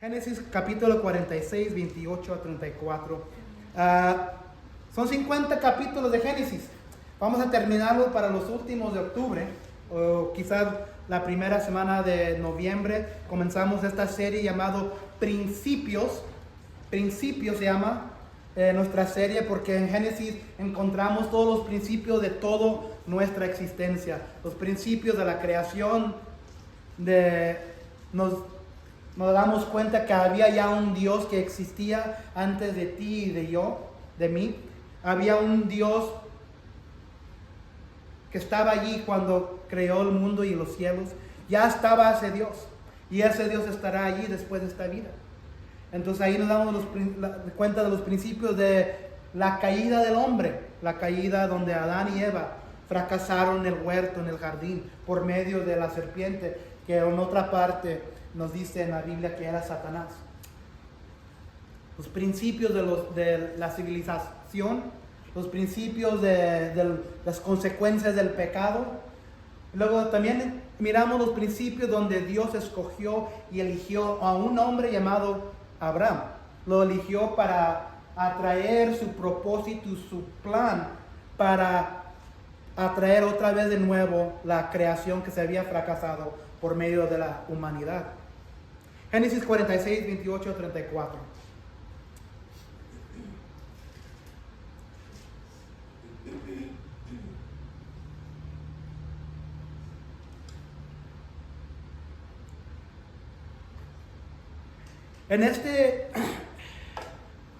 Génesis capítulo 46, 28 a 34. Son 50 capítulos de Génesis. Vamos a terminarlo para los últimos de octubre, o quizás la primera semana de noviembre. Comenzamos esta serie llamado Principios. Principios se llama nuestra serie porque en Génesis encontramos todos los principios de toda nuestra existencia. Los principios de la creación, nos damos cuenta que había ya un Dios que existía antes de ti y de mí. Había un Dios que estaba allí cuando creó el mundo y los cielos. Ya estaba ese Dios. Y ese Dios estará allí después de esta vida. Entonces ahí nos damos cuenta de los principios de la caída del hombre. La caída donde Adán y Eva fracasaron en el huerto, en el jardín, por medio de la serpiente, que en otra parte nos dice en la Biblia que era Satanás. Los principios de la civilización, los principios de las consecuencias del pecado. Luego también miramos los principios donde Dios escogió y eligió a un hombre llamado Abraham. Lo eligió para atraer su propósito, su plan, para atraer otra vez de nuevo la creación que se había fracasado por medio de la humanidad. Génesis 46, 28 a 34.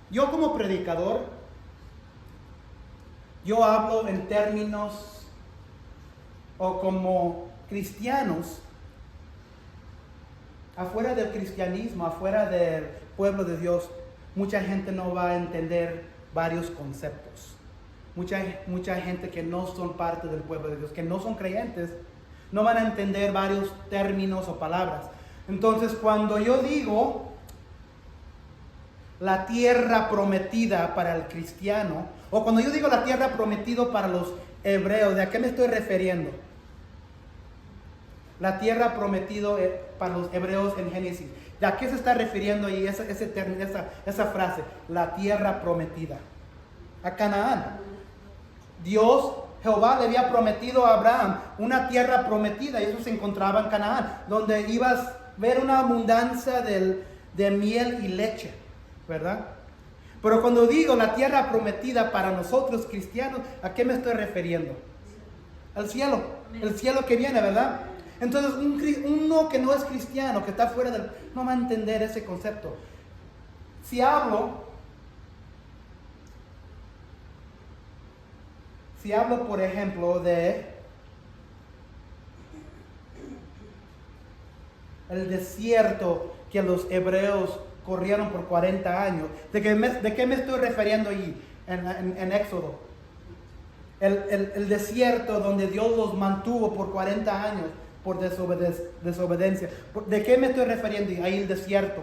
Yo como predicador, yo hablo en términos, o como cristianos, afuera del cristianismo, afuera del pueblo de Dios, mucha gente no va a entender varios conceptos. Mucha gente que no son parte del pueblo de Dios, que no son creyentes, no van a entender varios términos o palabras. Entonces, cuando yo digo la tierra prometida para el cristiano, o cuando yo digo la tierra prometida para los hebreos, ¿de a qué me estoy refiriendo? La tierra prometida para los hebreos en Génesis. ¿De a qué se está refiriendo ahí esa frase? La tierra prometida. A Canaán. Dios, Jehová, le había prometido a Abraham una tierra prometida, y eso se encontraba en Canaán, donde ibas a ver una abundancia de miel y leche, ¿verdad? Pero cuando digo la tierra prometida para nosotros cristianos, ¿a qué me estoy refiriendo? Al cielo. El cielo que viene, ¿verdad? Entonces, uno que no es cristiano, que está fuera no va a entender ese concepto. Si hablo, por ejemplo, de el desierto que los hebreos corrieron por 40 años, ¿de qué me estoy refiriendo ahí en Éxodo? El desierto donde Dios los mantuvo por 40 años. Por desobediencia. ¿De qué me estoy refiriendo? Ahí el desierto.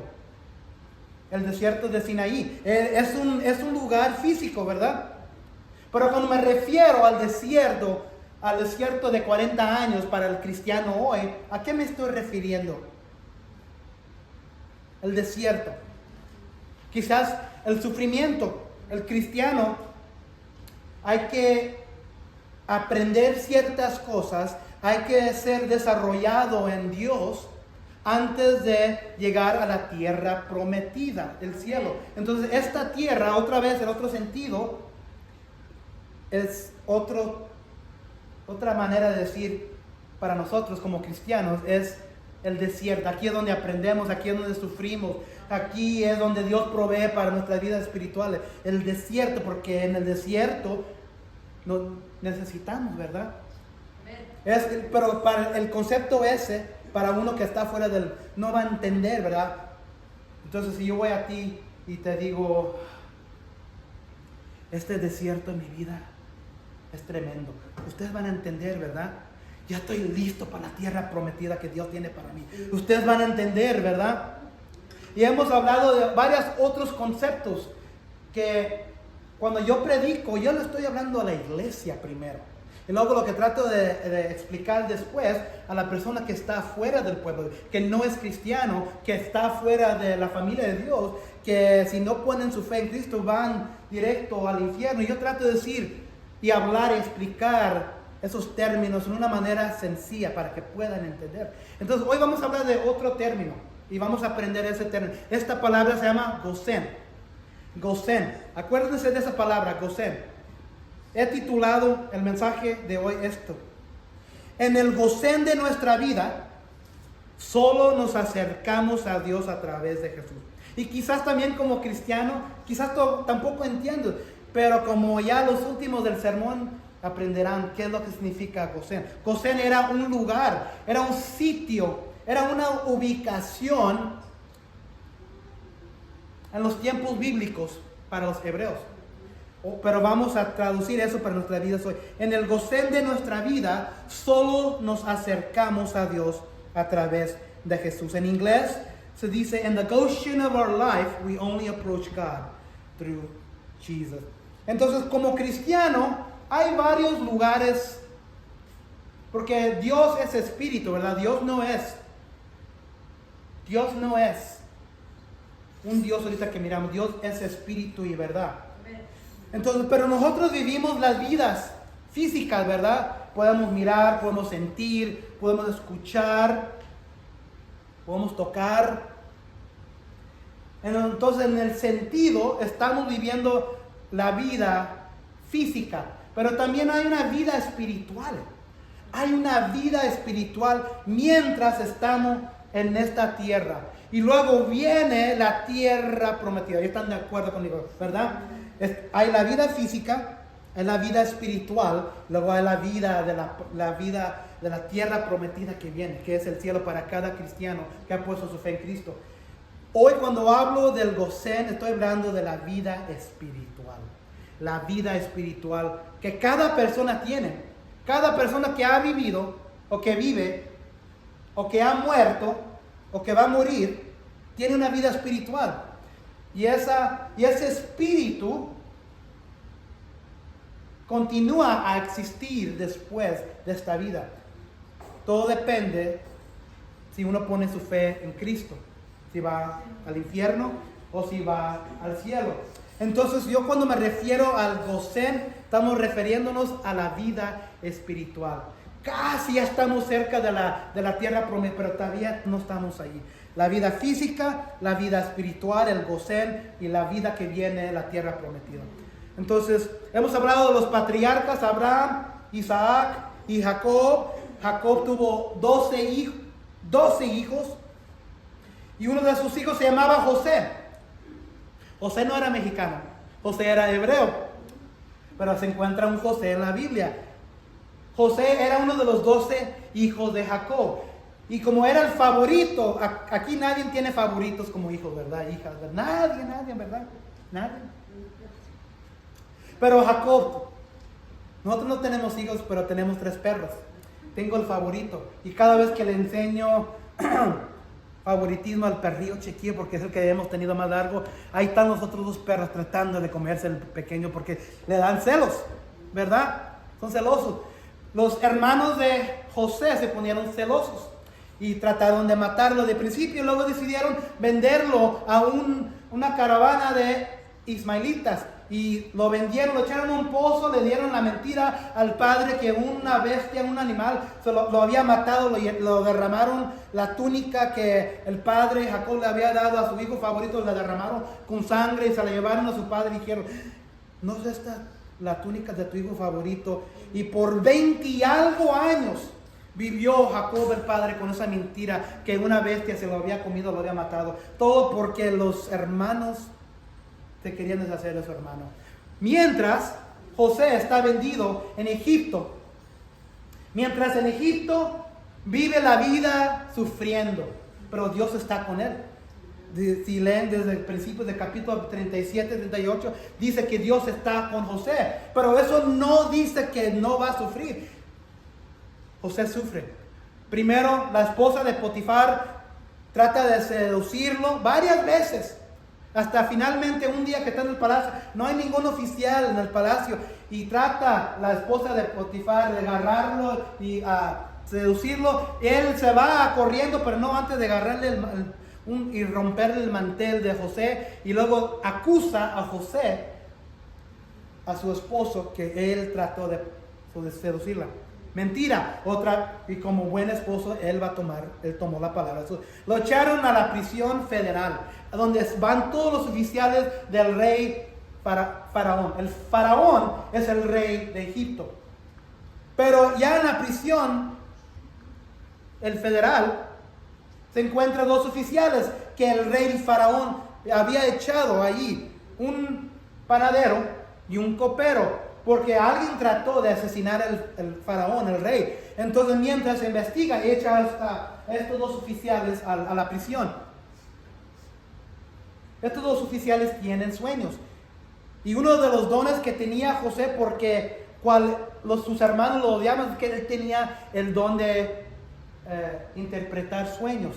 El desierto de Sinaí. Es un lugar físico, ¿verdad? Pero cuando me refiero al desierto de 40 años para el cristiano hoy, ¿a qué me estoy refiriendo? El desierto. Quizás el sufrimiento. El cristiano hay que aprender ciertas cosas. Hay que ser desarrollado en Dios antes de llegar a la tierra prometida, el cielo. Entonces, esta tierra, otra vez, en otro sentido, es otra manera de decir para nosotros como cristianos, es el desierto. Aquí es donde aprendemos, aquí es donde sufrimos, aquí es donde Dios provee para nuestras vidas espirituales. El desierto, porque en el desierto nos necesitamos, ¿verdad? Pero para el concepto ese, para uno que está fuera no va a entender, ¿verdad? Entonces, si yo voy a ti y te digo, este desierto en mi vida es tremendo, ustedes van a entender, ¿verdad? Ya estoy listo para la tierra prometida que Dios tiene para mí. Ustedes van a entender, ¿verdad? Y hemos hablado de varios otros conceptos que cuando yo predico, yo le estoy hablando a la iglesia primero. Y luego lo que trato de explicar después a la persona que está fuera del pueblo, que no es cristiano, que está fuera de la familia de Dios, que si no ponen su fe en Cristo van directo al infierno. Y yo trato de decir y hablar y explicar esos términos en una manera sencilla para que puedan entender. Entonces hoy vamos a hablar de otro término y vamos a aprender ese término. Esta palabra se llama Gosén. Gosén. Acuérdense de esa palabra, Gosén. He titulado el mensaje de hoy esto: en el Gosén de nuestra vida, solo nos acercamos a Dios a través de Jesús. Y quizás también como cristiano, quizás tampoco entiendo, pero como ya los últimos del sermón aprenderán qué es lo que significa Gosén. Gosén era un lugar, era un sitio, era una ubicación en los tiempos bíblicos para los hebreos. Pero vamos a traducir eso para nuestra vida hoy. En el Gosén de nuestra vida, solo nos acercamos a Dios a través de Jesús. En inglés se dice, in the Goshen of our life, we only approach God through Jesus. Entonces, como cristiano, hay varios lugares, porque Dios es espíritu, ¿verdad? Dios no es un Dios ahorita que miramos. Dios es espíritu y verdad. Entonces, pero nosotros vivimos las vidas físicas, ¿verdad? Podemos mirar, podemos sentir, podemos escuchar, podemos tocar. Entonces, en el sentido, estamos viviendo la vida física, pero también hay una vida espiritual. Hay una vida espiritual mientras estamos en esta tierra. Y luego viene la tierra prometida. ¿Están de acuerdo conmigo, verdad? Hay la vida física, hay la vida espiritual, luego hay la vida de la tierra prometida que viene, que es el cielo para cada cristiano que ha puesto su fe en Cristo. Hoy cuando hablo del Gosén, estoy hablando de la vida espiritual. La vida espiritual que cada persona tiene. Cada persona que ha vivido, o que vive, o que ha muerto, o que va a morir, tiene una vida espiritual. Y ese espíritu continúa a existir después de esta vida. Todo depende si uno pone su fe en Cristo, si va al infierno o si va al cielo. Entonces yo cuando me refiero al Gosén, estamos refiriéndonos a la vida espiritual. Casi ya estamos cerca de la tierra prometida, pero todavía no estamos ahí. La vida física, la vida espiritual, el Gosén y la vida que viene, la tierra prometida. Entonces, hemos hablado de los patriarcas, Abraham, Isaac y Jacob. Jacob tuvo 12 hijos y uno de sus hijos se llamaba José. José no era mexicano, José era hebreo, pero se encuentra un José en la Biblia. José era uno de los 12 hijos de Jacob. Y como era el favorito, aquí nadie tiene favoritos como hijos, ¿verdad? Hijas, ¿verdad? Nadie, ¿verdad? Nadie. Pero Jacob, nosotros no tenemos hijos, pero tenemos 3 perros. Tengo el favorito. Y cada vez que le enseño favoritismo al perrillo chiquillo, porque es el que hemos tenido más largo, ahí están los otros 2 perros tratando de comerse el pequeño porque le dan celos, ¿verdad? Son celosos. Los hermanos de José se ponieron celosos y trataron de matarlo de principio. Luego decidieron venderlo a una caravana de ismaelitas y lo vendieron, lo echaron a un pozo, le dieron la mentira al padre que una bestia, un animal, lo había matado, lo derramaron, la túnica que el padre Jacob le había dado a su hijo favorito, la derramaron con sangre y se la llevaron a su padre y dijeron, ¿no es esta la túnica de tu hijo favorito? Y por 20 y algo años vivió Jacob el padre con esa mentira que una bestia se lo había comido, lo había matado. Todo porque los hermanos se querían deshacer de su hermano. Mientras José está vendido en Egipto. Mientras en Egipto vive la vida sufriendo, pero Dios está con él. Si leen desde el principio del capítulo 37, 38, dice que Dios está con José, pero eso no dice que no va a sufrir. José sufre. Primero, la esposa de Potifar trata de seducirlo varias veces, Hasta finalmente un día que está en el palacio, no hay ningún oficial en el palacio y trata la esposa de Potifar de agarrarlo y seducirlo. Él se va corriendo, pero no antes de agarrarle y romperle el mantel de José, y luego acusa a José, a su esposo, que él trató de seducirla. Mentira. Otra, y como buen esposo, él tomó la palabra. Lo echaron a la prisión federal, donde van todos los oficiales del rey Faraón. El Faraón es el rey de Egipto. Pero ya en la prisión, el federal, se encuentran dos oficiales que el rey Faraón había echado allí: un panadero y un copero, porque alguien trató de asesinar el faraón, el rey. Entonces, mientras se investiga, echa a estos dos oficiales a la prisión. Estos dos oficiales tienen sueños. Y uno de los dones que tenía José, porque sus hermanos lo odiaban, es que él tenía el don de interpretar sueños.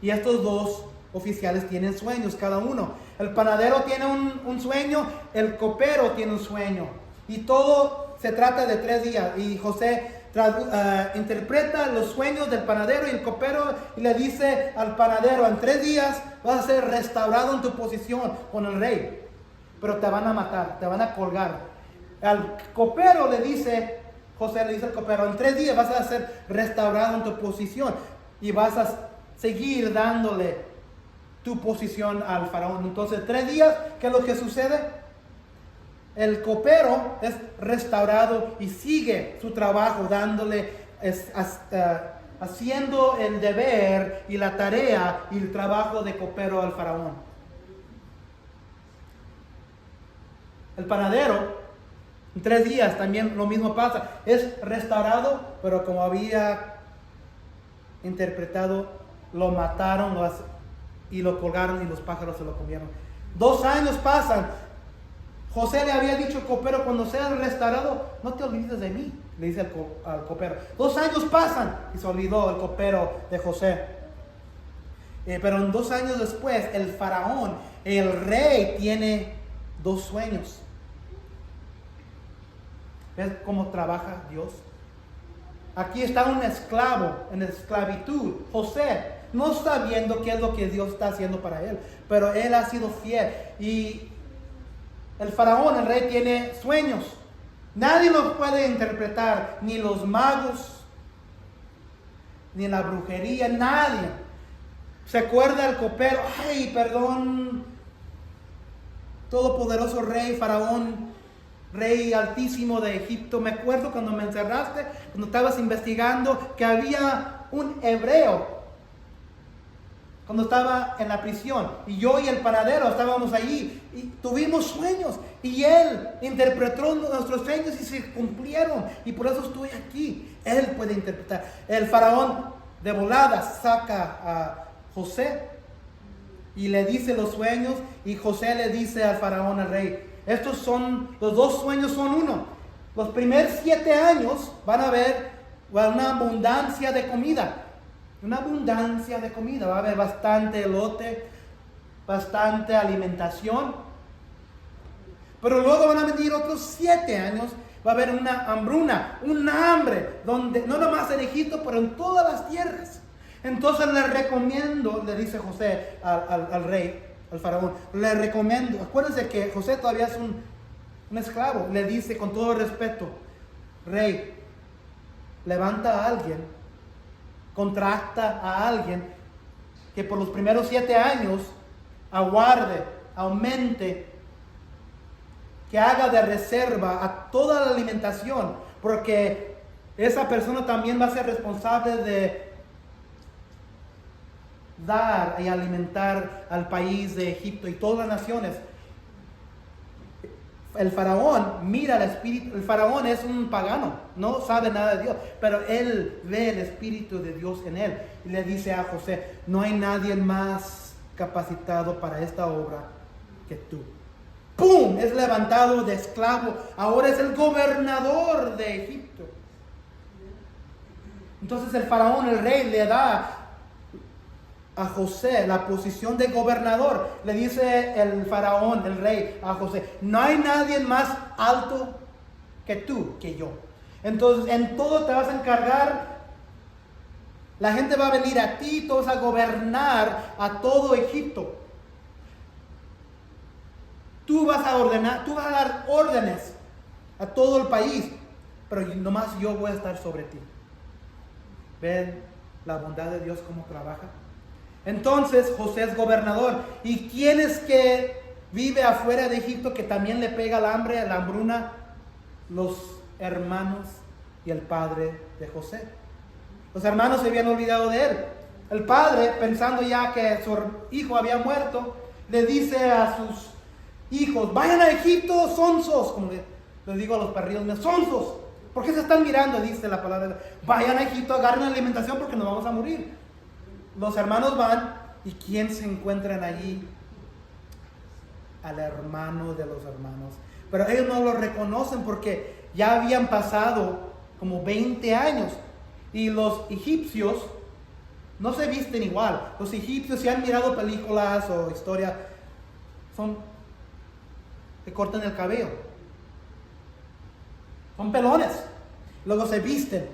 Y estos dos oficiales tienen sueños cada uno. El panadero tiene un sueño, el copero tiene un sueño. Y todo se trata de 3 días. Y José interpreta los sueños del panadero y el copero, y le dice al panadero: en 3 días vas a ser restaurado en tu posición con el rey, pero te van a matar, te van a colgar. Al copero José le dice al copero: en 3 días vas a ser restaurado en tu posición y vas a seguir dándole tu posición al faraón. Entonces, 3 días, ¿qué es lo que sucede? El copero es restaurado y sigue su trabajo, haciendo el deber y la tarea y el trabajo de copero al faraón. El panadero, en 3 días también lo mismo pasa, es restaurado, pero como había interpretado, lo mataron y lo colgaron y los pájaros se lo comieron. 2 años pasan. José le había dicho al copero: cuando seas restaurado, no te olvides de mí, le dice al copero. 2 años pasan y se olvidó el copero de José. Pero en 2 años después, el faraón, el rey, tiene 2 sueños. ¿Ves cómo trabaja Dios? Aquí está un esclavo en esclavitud, José, no sabiendo qué es lo que Dios está haciendo para él, pero él ha sido fiel. Y el faraón, el rey, tiene sueños. Nadie los puede interpretar, ni los magos, ni la brujería, nadie. Se acuerda el copero: ay, perdón, todopoderoso rey Faraón, rey altísimo de Egipto, me acuerdo cuando me encerraste, cuando estabas investigando, que había un hebreo cuando estaba en la prisión, y yo y el panadero estábamos allí y tuvimos sueños, y él interpretó nuestros sueños y se cumplieron, y por eso estoy aquí. Él puede interpretar. El faraón de volada saca a José y le dice los sueños, y José le dice al faraón, al rey: los 2 sueños son uno. Los primeros 7 años van a haber una abundancia de comida. Una abundancia de comida. Va a haber bastante elote, bastante alimentación. Pero luego van a venir otros 7 años. Va a haber una hambruna, un hambre, donde no nomás en Egipto, pero en todas las tierras. Entonces le recomiendo, le dice José al rey, al faraón, le recomiendo, acuérdense que José todavía es un esclavo, le dice con todo respeto: rey, levanta a alguien, contrata a alguien que por los primeros 7 años aguarde, aumente, que haga de reserva a toda la alimentación, porque esa persona también va a ser responsable de dar y alimentar al país de Egipto y todas las naciones. El faraón mira el espíritu. El faraón es un pagano, no sabe nada de Dios, pero él ve el espíritu de Dios en él y le dice a José: no hay nadie más capacitado para esta obra que tú. ¡Pum! Es levantado de esclavo, ahora es el gobernador de Egipto. Entonces el faraón, el rey, le da a José la posición de gobernador. Le dice el faraón, el rey, a José: no hay nadie más alto que tú, que yo. Entonces en todo te vas a encargar. La gente va a venir a ti, tú vas a gobernar a todo Egipto. Tú vas a ordenar, tú vas a dar órdenes a todo el país, pero nomás yo voy a estar sobre ti. ¿Ven la bondad de Dios cómo trabaja? Entonces José es gobernador. ¿Y quién es que vive afuera de Egipto que también le pega el hambre, la hambruna? Los hermanos y el padre de José. Los hermanos se habían olvidado de él. El padre, pensando ya que su hijo había muerto, le dice a sus hijos: vayan a Egipto, sonsos, como les digo a los perrillos míos, sonsos. ¿Por qué se están mirando? Dice la palabra. Vayan a Egipto, agarren la alimentación porque nos vamos a morir. Los hermanos van, ¿y quién se encuentran allí? Al hermano de los hermanos. Pero ellos no lo reconocen porque ya habían pasado como 20 años. Y los egipcios no se visten igual. Los egipcios, si han mirado películas o historia, se cortan el cabello. Son pelones. Luego se visten.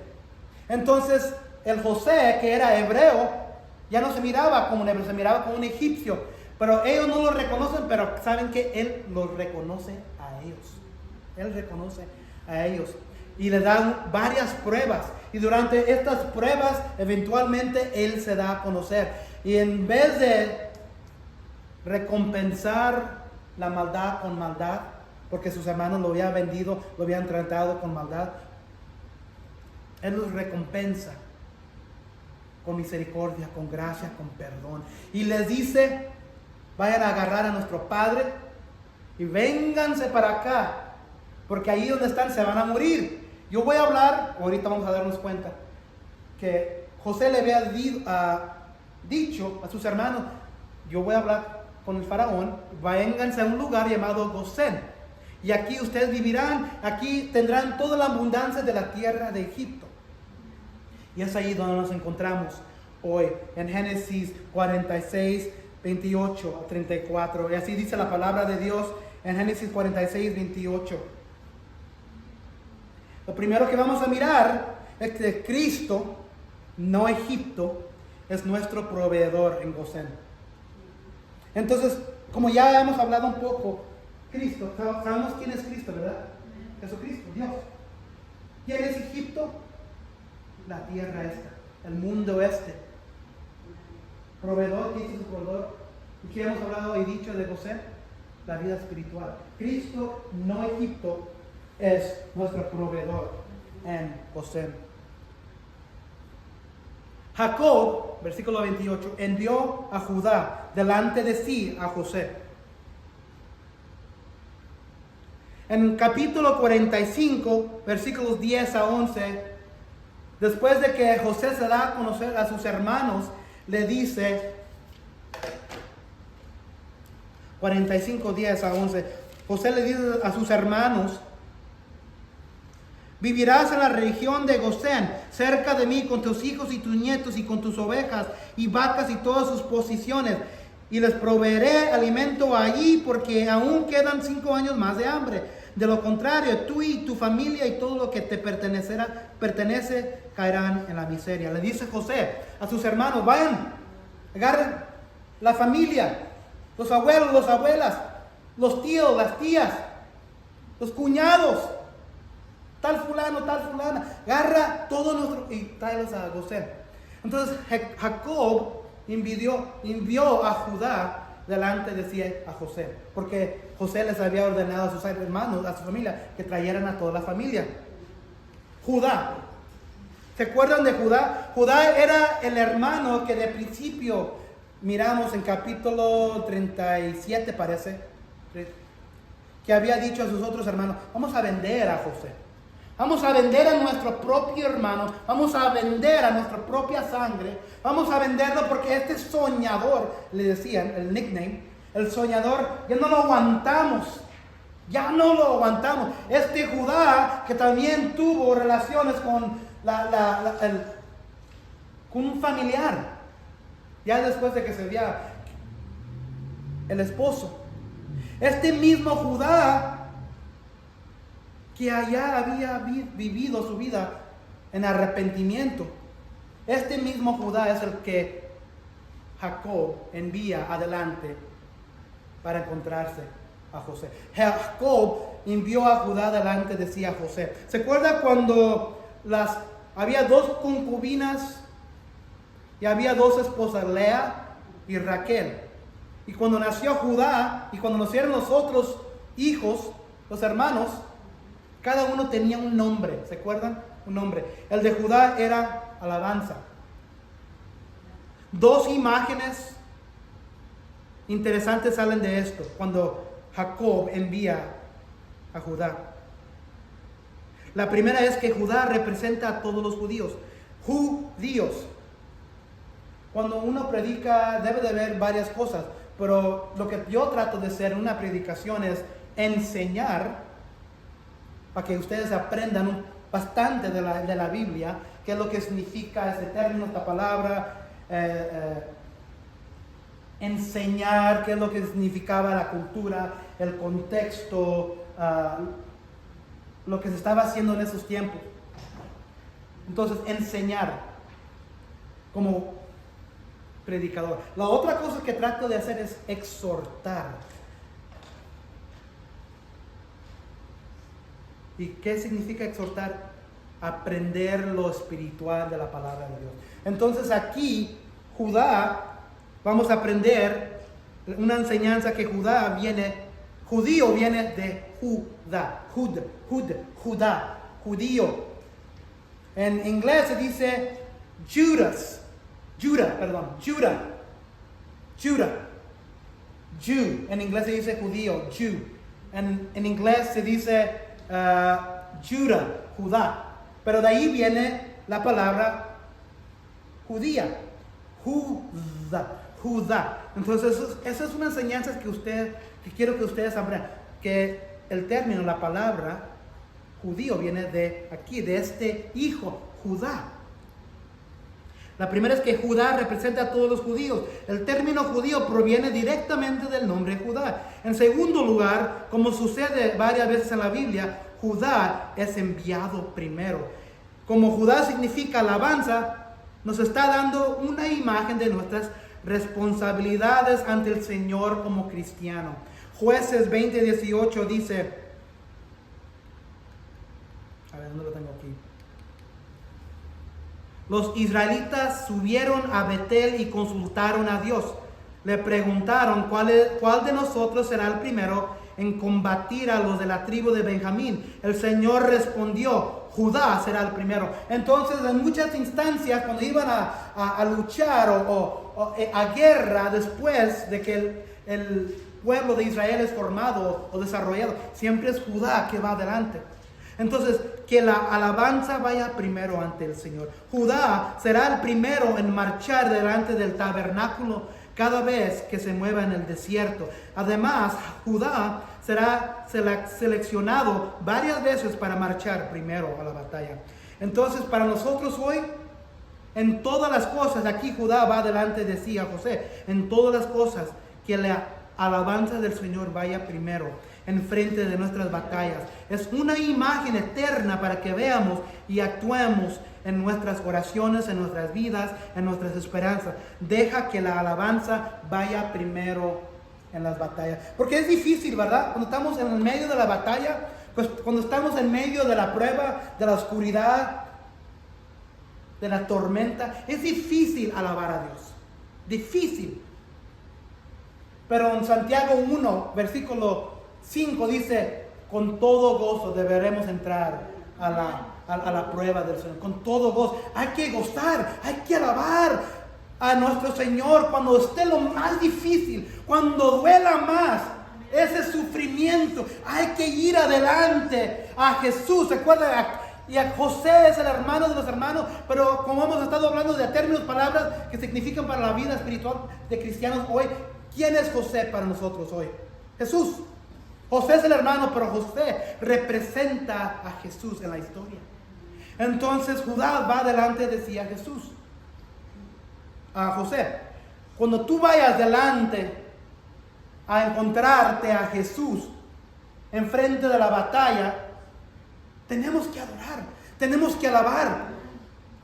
Entonces el José, que era hebreo, ya no se miraba como un hebreo, se miraba como un egipcio. Pero ellos no lo reconocen, pero saben que él los reconoce a ellos. Él reconoce a ellos. Y le dan varias pruebas. Y durante estas pruebas, eventualmente él se da a conocer. Y en vez de recompensar la maldad con maldad, porque sus hermanos lo habían vendido, lo habían tratado con maldad, él los recompensa con misericordia, con gracia, con perdón. Y les dice: vayan a agarrar a nuestro padre y vénganse para acá, porque ahí donde están se van a morir. Yo voy a hablar, ahorita vamos a darnos cuenta, que José le había dicho a sus hermanos: yo voy a hablar con el faraón, vénganse a un lugar llamado Gosén, y aquí ustedes vivirán, aquí tendrán toda la abundancia de la tierra de Egipto. Y es ahí donde nos encontramos hoy, en Génesis 46, 28 a 34. Y así dice la palabra de Dios en Génesis 46, 28. Lo primero que vamos a mirar es que Cristo, no Egipto, es nuestro proveedor en Gosén. Entonces, como ya hemos hablado un poco, Cristo, sabemos quién es Cristo, ¿verdad? Jesucristo, Dios. ¿Quién es Egipto? La tierra esta, el mundo este. Proveedor, ¿qué dice su proveedor? ¿Y qué hemos hablado y dicho de Gosén? La vida espiritual. Cristo, no Egipto, es nuestro proveedor en Gosén. Jacob, versículo 28, envió a Judá delante de sí a José. En capítulo 45, versículos 10 a 11, después de que José se da a conocer a sus hermanos, le dice, 45, 10 a 11, José le dice a sus hermanos: vivirás en la región de Gosén, cerca de mí, con tus hijos y tus nietos, y con tus ovejas y vacas y todas sus posesiones, y les proveeré alimento allí, porque aún quedan 5 años más de hambre. De lo contrario, tú y tu familia y todo lo que te pertenece caerán en la miseria. Le dice José a sus hermanos: vayan, agarren la familia, los abuelos, las abuelas, los tíos, las tías, los cuñados, tal fulano, tal fulana, agarra todo nuestro y tráelos a Gosén. Entonces Jacob envió a Judá delante de sí a José, porque José les había ordenado a sus hermanos, a su familia, que trajeran a toda la familia. Judá, ¿se acuerdan de Judá? Judá era el hermano que de principio miramos en capítulo 37, parece, que había dicho a sus otros hermanos: vamos a vender a José. Vamos a vender a nuestro propio hermano, vamos a vender a nuestra propia sangre, vamos a venderlo porque este soñador, le decían, el nickname, el soñador, ya no lo aguantamos, Este Judá, que también tuvo relaciones con con un familiar, ya después de que se veía el esposo. Este mismo Judá que allá había vivido su vida en arrepentimiento, este mismo Judá es el que Jacob envía adelante para encontrarse a José. Jacob envió a Judá adelante, decía José. ¿Se acuerda cuando había dos concubinas y había dos esposas, Lea y Raquel? Y cuando nació Judá y cuando nacieron los otros hijos, los hermanos, cada uno tenía un nombre. ¿Se acuerdan? Un nombre. El de Judá era alabanza. Dos imágenes interesantes salen de esto cuando Jacob envía a Judá. La primera es que Judá representa a todos los judíos. Judíos. Cuando uno predica debe de ver varias cosas, pero lo que yo trato de hacer en una predicación es enseñar para que ustedes aprendan bastante de la Biblia, qué es lo que significa ese término, esta palabra, enseñar qué es lo que significaba la cultura, el contexto, lo que se estaba haciendo en esos tiempos. Entonces, enseñar como predicador. La otra cosa que trato de hacer es exhortar. ¿Y qué significa exhortar? Aprender lo espiritual de la palabra de Dios. Entonces aquí, Judá, vamos a aprender una enseñanza que judío viene de Judá, Judá, judío. En inglés se dice Judah. Jew. En inglés se dice judío, Jew. En inglés se dice Judá. Pero de ahí viene la palabra judía, Judá. Entonces, esa es una enseñanza que quiero que ustedes aprendan. Que el término, la palabra judío viene de aquí, de este hijo, Judá. La primera es que Judá representa a todos los judíos. El término judío proviene directamente del nombre Judá. En segundo lugar, como sucede varias veces en la Biblia, Judá es enviado primero. Como Judá significa alabanza, nos está dando una imagen de nuestras responsabilidades ante el Señor como cristiano. Jueces 20:18 dice, a ver, ¿dónde lo tengo aquí? Los israelitas subieron a Betel y consultaron a Dios. Le preguntaron cuál de nosotros será el primero en combatir a los de la tribu de Benjamín. El Señor respondió, Judá será el primero. Entonces, en muchas instancias, cuando iban a luchar o a guerra, después de que el pueblo de Israel es formado o desarrollado, siempre es Judá que va adelante. Entonces, que la alabanza vaya primero ante el Señor. Judá será el primero en marchar delante del tabernáculo cada vez que se mueva en el desierto. Además, Judá será seleccionado varias veces para marchar primero a la batalla. Entonces, para nosotros hoy, en todas las cosas, aquí Judá va adelante, decía José, en todas las cosas, que la alabanza del Señor vaya primero en frente de nuestras batallas. Es una imagen eterna para que veamos y actuemos en nuestras oraciones, en nuestras vidas, en nuestras esperanzas. Deja que la alabanza vaya primero en las batallas. Porque es difícil, ¿verdad? Cuando estamos en el medio de la batalla, pues cuando estamos en medio de la prueba, de la oscuridad, de la tormenta, es difícil alabar a Dios. Difícil. Pero en Santiago 1, versículo 5 dice, con todo gozo deberemos entrar a la prueba del Señor. Con todo gozo. Hay que gozar, hay que alabar a nuestro Señor cuando esté lo más difícil, cuando duela más ese sufrimiento. Hay que ir adelante a Jesús. ¿Se acuerdan? Y a José es el hermano de los hermanos, pero como hemos estado hablando de términos, palabras que significan para la vida espiritual de cristianos hoy, ¿quién es José para nosotros hoy? Jesús. José es el hermano, pero José representa a Jesús en la historia. Entonces Judá va adelante, decía Jesús, a José. Cuando tú vayas delante a encontrarte a Jesús enfrente de la batalla, tenemos que adorar, tenemos que alabar.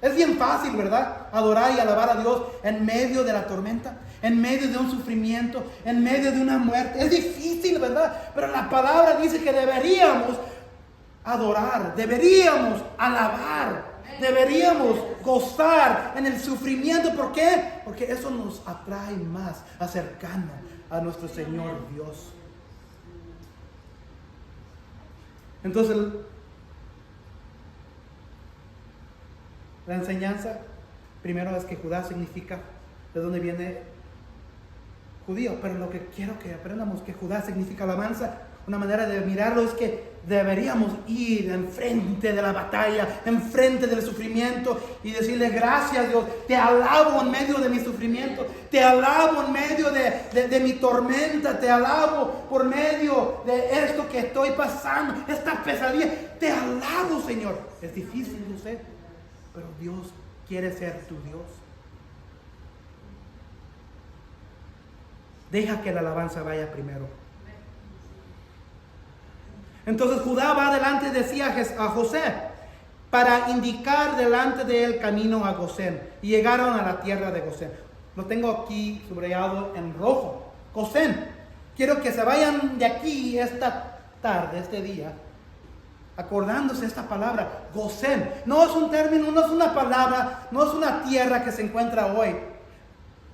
Es bien fácil, ¿verdad? Adorar y alabar a Dios en medio de la tormenta, en medio de un sufrimiento, en medio de una muerte. Es difícil, ¿verdad? Pero la palabra dice que deberíamos adorar, deberíamos alabar, deberíamos gozar en el sufrimiento. ¿Por qué? Porque eso nos atrae más, acercando a nuestro Señor Dios. Entonces, la enseñanza, primero es que Judá significa de dónde viene judío, pero lo que quiero que aprendamos que Judá significa alabanza. Una manera de mirarlo es que deberíamos ir enfrente de la batalla, enfrente del sufrimiento y decirle: gracias, Dios, te alabo en medio de mi sufrimiento, te alabo en medio de mi tormenta, te alabo por medio de esto que estoy pasando, esta pesadilla, te alabo, Señor. Es difícil, yo sé, pero Dios quiere ser tu Dios. Deja que la alabanza vaya primero. Entonces Judá va adelante, decía a José, para indicar delante de él camino a Gosén. Y llegaron a la tierra de Gosén. Lo tengo aquí subrayado en rojo. Gosén. Quiero que se vayan de aquí esta tarde, este día, acordándose esta palabra, Gosén. No es un término, no es una palabra, no es una tierra que se encuentra hoy.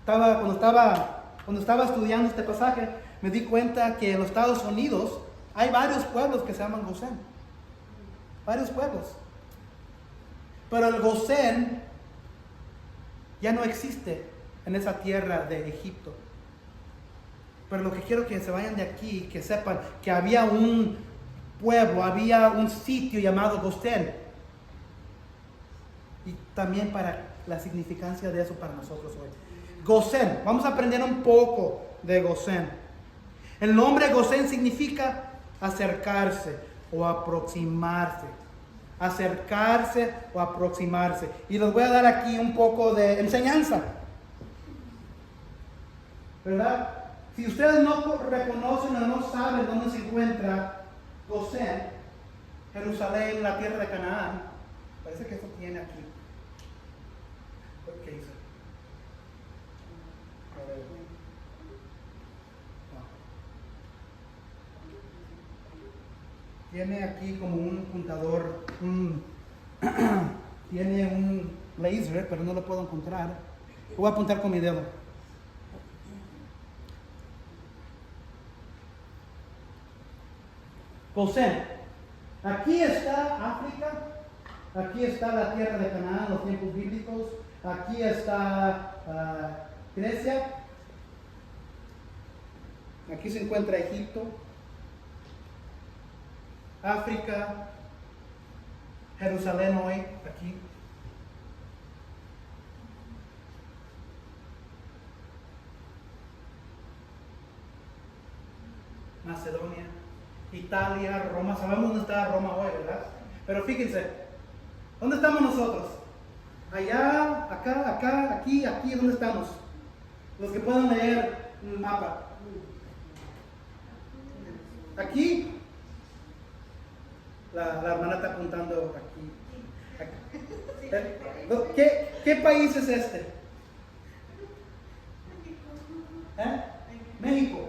Cuando estaba estudiando este pasaje, me di cuenta que en los Estados Unidos hay varios pueblos que se llaman Gosén. Varios pueblos. Pero el Gosén ya no existe en esa tierra de Egipto. Pero lo que quiero que se vayan de aquí, que sepan que había un pueblo, había un sitio llamado Gosén. Y también para la significancia de eso para nosotros hoy. Gosén. Vamos a aprender un poco de Gosén. El nombre Gosén significa acercarse o aproximarse. Acercarse o aproximarse. Y les voy a dar aquí un poco de enseñanza, ¿verdad? Si ustedes no reconocen o no saben dónde se encuentra Gosén, Jerusalén, la tierra de Canaán, parece que eso tiene aquí. ¿Qué hizo? A ver. Tiene aquí como un puntador, tiene un laser, pero no lo puedo encontrar. Voy a apuntar con mi dedo. Gosén. Aquí está África, aquí está la tierra de Canaán, los tiempos bíblicos, aquí está Grecia, aquí se encuentra Egipto, África, Jerusalén hoy, aquí. Macedonia, Italia, Roma. Sabemos dónde está Roma hoy, ¿verdad? Pero fíjense, ¿dónde estamos nosotros? Allá, acá, aquí, ¿dónde estamos? Los que puedan leer el mapa. Aquí. La hermana está apuntando aquí. ¿Qué país es este? México.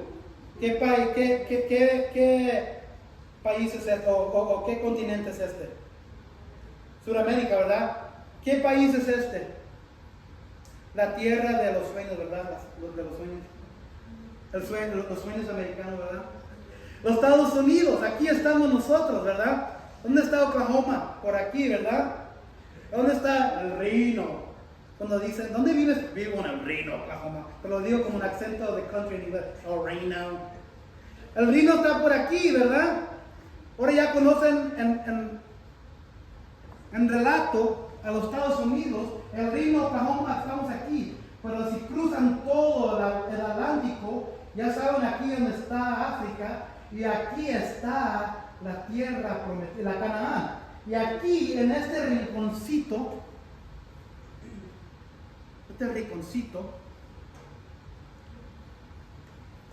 ¿Qué país es este? ¿O qué continente es este? Suramérica, ¿verdad? ¿Qué país es este? La tierra de los sueños, ¿verdad? De los sueños. Los sueños americanos, ¿verdad? Los Estados Unidos, aquí estamos nosotros, ¿verdad? ¿Dónde está Oklahoma? Por aquí, ¿verdad? ¿Dónde está el Reno? Cuando dicen, ¿dónde vives? Vivo en el Reno, Oklahoma. Pero lo digo como un acento de country en inglés. Oh, Reno. El Reno está por aquí, ¿verdad? Ahora ya conocen en relato a los Estados Unidos. El Reno, Oklahoma, estamos aquí. Pero si cruzan todo el Atlántico, ya saben aquí donde está África. Y aquí está la tierra prometida, la Canaán. Y aquí, en este rinconcito,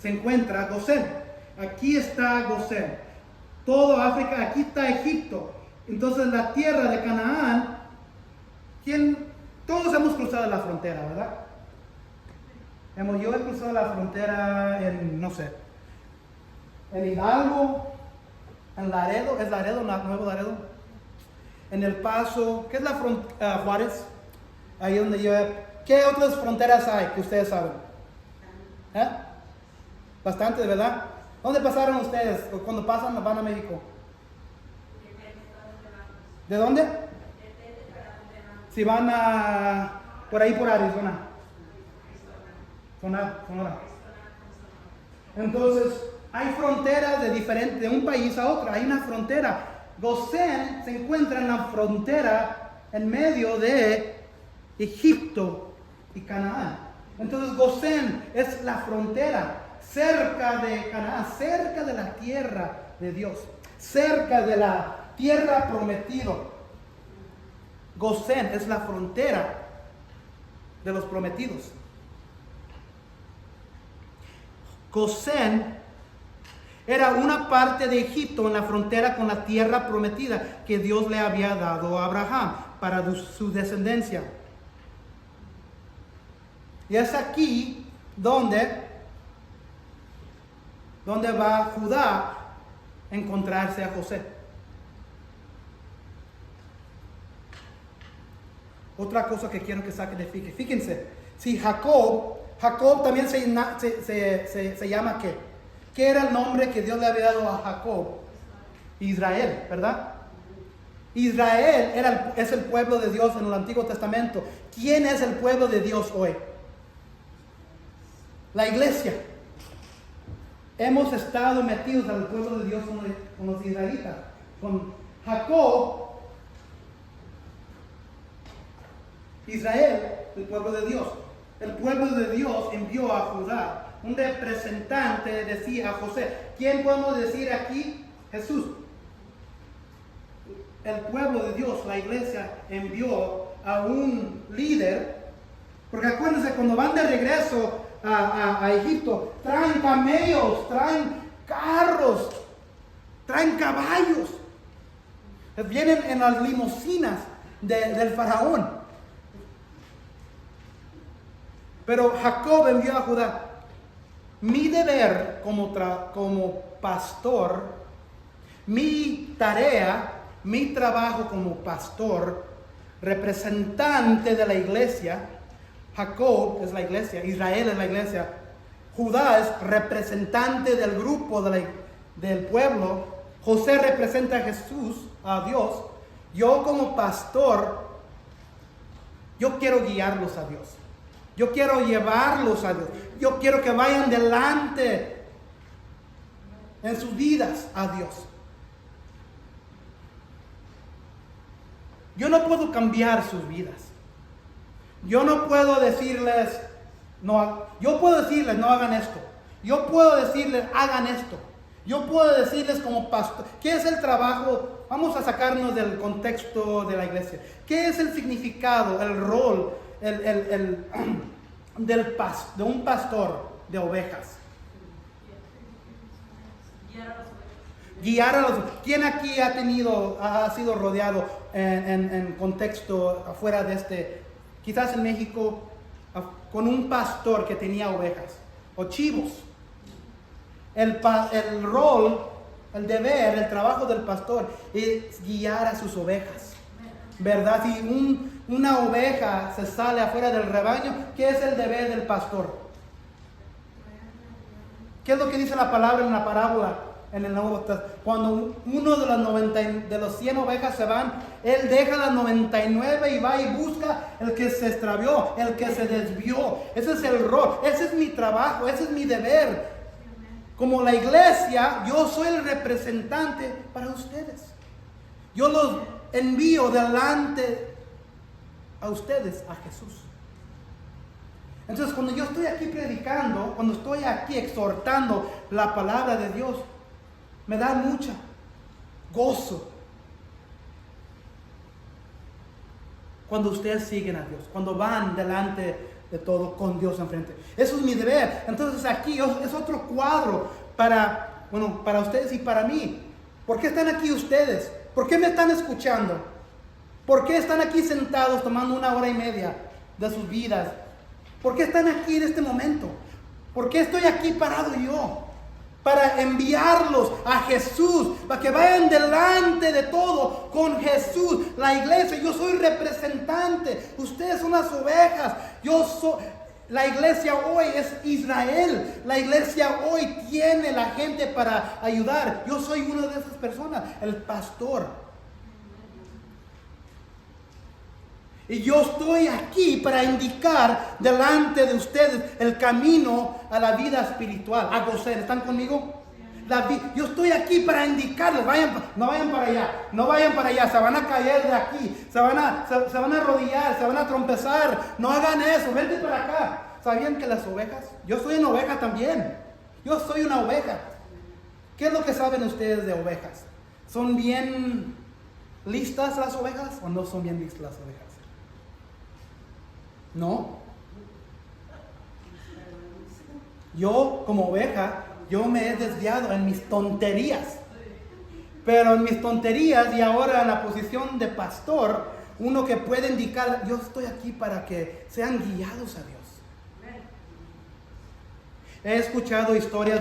se encuentra Gosén. Aquí está Gosén. Todo África, aquí está Egipto. Entonces la tierra de Canaán, todos hemos cruzado la frontera, ¿verdad? Yo he cruzado la frontera en, no sé, en Hidalgo, en Laredo, ¿es Laredo, Nuevo Laredo? En El Paso, ¿qué es la frontera? Juárez, ahí donde yo ¿qué otras fronteras hay que ustedes saben? ¿Eh? Bastante, ¿verdad? ¿Dónde pasaron ustedes cuando pasan, van a México? ¿De dónde? Si van por ahí por Arizona. Sonora. Entonces, hay fronteras de un país a otro. Hay una frontera. Gosén se encuentra en la frontera en medio de Egipto y Canaán. Entonces, Gosén es la frontera cerca de Canaán, cerca de la tierra de Dios, cerca de la tierra prometida. Gosén es la frontera de los prometidos. Gosén era una parte de Egipto en la frontera con la tierra prometida que Dios le había dado a Abraham para su descendencia. Y es aquí donde va Judá a encontrarse a José. Otra cosa que quiero que saquen de fíjense, si Jacob también se llama ¿qué? ¿Qué era el nombre que Dios le había dado a Jacob? Israel, ¿verdad? Israel es el pueblo de Dios en el Antiguo Testamento. ¿Quién es el pueblo de Dios hoy? La iglesia. Hemos estado metidos al pueblo de Dios con los israelitas. Con Jacob, Israel, el pueblo de Dios. El pueblo de Dios envió a Judá. Un representante decía a José. ¿Quién podemos decir aquí? Jesús. El pueblo de Dios, la iglesia, envió a un líder. Porque acuérdense, cuando van de regreso a Egipto, traen camellos, traen carros, traen caballos. Vienen en las limusinas del faraón. Pero Jacob envió a Judá. Mi deber como pastor, mi tarea, mi trabajo como pastor, representante de la iglesia. Jacob es la iglesia, Israel es la iglesia, Judá es representante del grupo del pueblo, José representa a Jesús, a Dios. Yo como pastor, yo quiero guiarlos a Dios. Yo quiero llevarlos a Dios. Yo quiero que vayan delante en sus vidas a Dios. Yo no puedo cambiar sus vidas. Yo no puedo decirles, no, yo puedo decirles no hagan esto. Yo puedo decirles hagan esto. Yo puedo decirles como pastor, ¿qué es el trabajo? Vamos a sacarnos del contexto de la iglesia. ¿Qué es el significado, el rol, de un pastor de ovejas? Guiar a los. ¿Quién aquí ha sido rodeado en contexto afuera de quizás en México, con un pastor que tenía ovejas o chivos? El rol, el deber, el trabajo del pastor es guiar a sus ovejas, ¿verdad? Si una oveja se sale afuera del rebaño, ¿qué es el deber del pastor? ¿Qué es lo que dice la palabra en la parábola en el Nuevo Testamento? Cuando uno de los 100 ovejas se van, él deja las 99 y va y busca el que se extravió, el que se desvió. Ese es el rol, ese es mi trabajo, ese es mi deber. Como la iglesia, yo soy el representante para ustedes. Yo los envío delante a ustedes, a Jesús. Entonces, cuando yo estoy aquí predicando, cuando estoy aquí exhortando la palabra de Dios, me da mucha gozo. Cuando ustedes siguen a Dios, cuando van delante de todo con Dios enfrente. Eso es mi deber. Entonces aquí es otro cuadro para ustedes y para mí. ¿Por qué están aquí ustedes? ¿Por qué me están escuchando? ¿Por qué están aquí sentados tomando 1 hora y media de sus vidas? ¿Por qué están aquí en este momento? ¿Por qué estoy aquí parado yo? Para enviarlos a Jesús, para que vayan delante de todo con Jesús. La iglesia, yo soy representante, ustedes son las ovejas, la iglesia hoy es Israel. La iglesia hoy tiene la gente para ayudar. Yo soy una de esas personas, el pastor. Y yo estoy aquí para indicar delante de ustedes el camino a la vida espiritual, a gozar. ¿Están conmigo? Yo estoy aquí para indicarles, no vayan para allá, se van a caer de aquí, se van a arrodillar, se van a trompezar, no hagan eso, vente para acá. ¿Sabían que las ovejas? Yo soy una oveja también, yo soy una oveja. ¿Qué es lo que saben ustedes de ovejas? ¿Son bien listas las ovejas o no son bien listas las ovejas? No. Yo como oveja, yo me he desviado en mis tonterías. Pero en mis tonterías y ahora en la posición de pastor, uno que puede indicar, yo estoy aquí para que sean guiados a Dios. He escuchado historias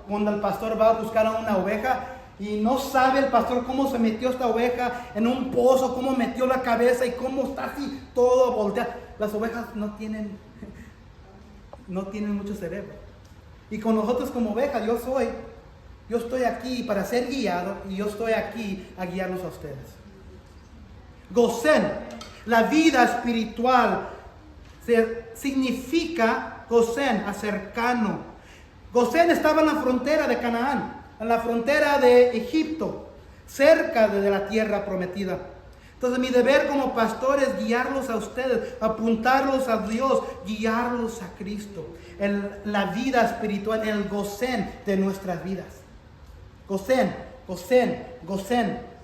cuando el pastor va a buscar a una oveja y no sabe el pastor cómo se metió esta oveja en un pozo, cómo metió la cabeza y cómo está así todo volteado. Las ovejas no tienen mucho cerebro. Y con nosotros como ovejas, yo estoy aquí para ser guiado y yo estoy aquí a guiarlos a ustedes. Gocén, la vida espiritual significa Gosén, a cercano. Gosén estaba en la frontera de Canaán, en la frontera de Egipto, cerca de la tierra prometida. Entonces mi deber como pastor es guiarlos a ustedes, apuntarlos a Dios, guiarlos a Cristo, en la vida espiritual, en el Gosén de nuestras vidas. Gosén, Gosén, Gosén.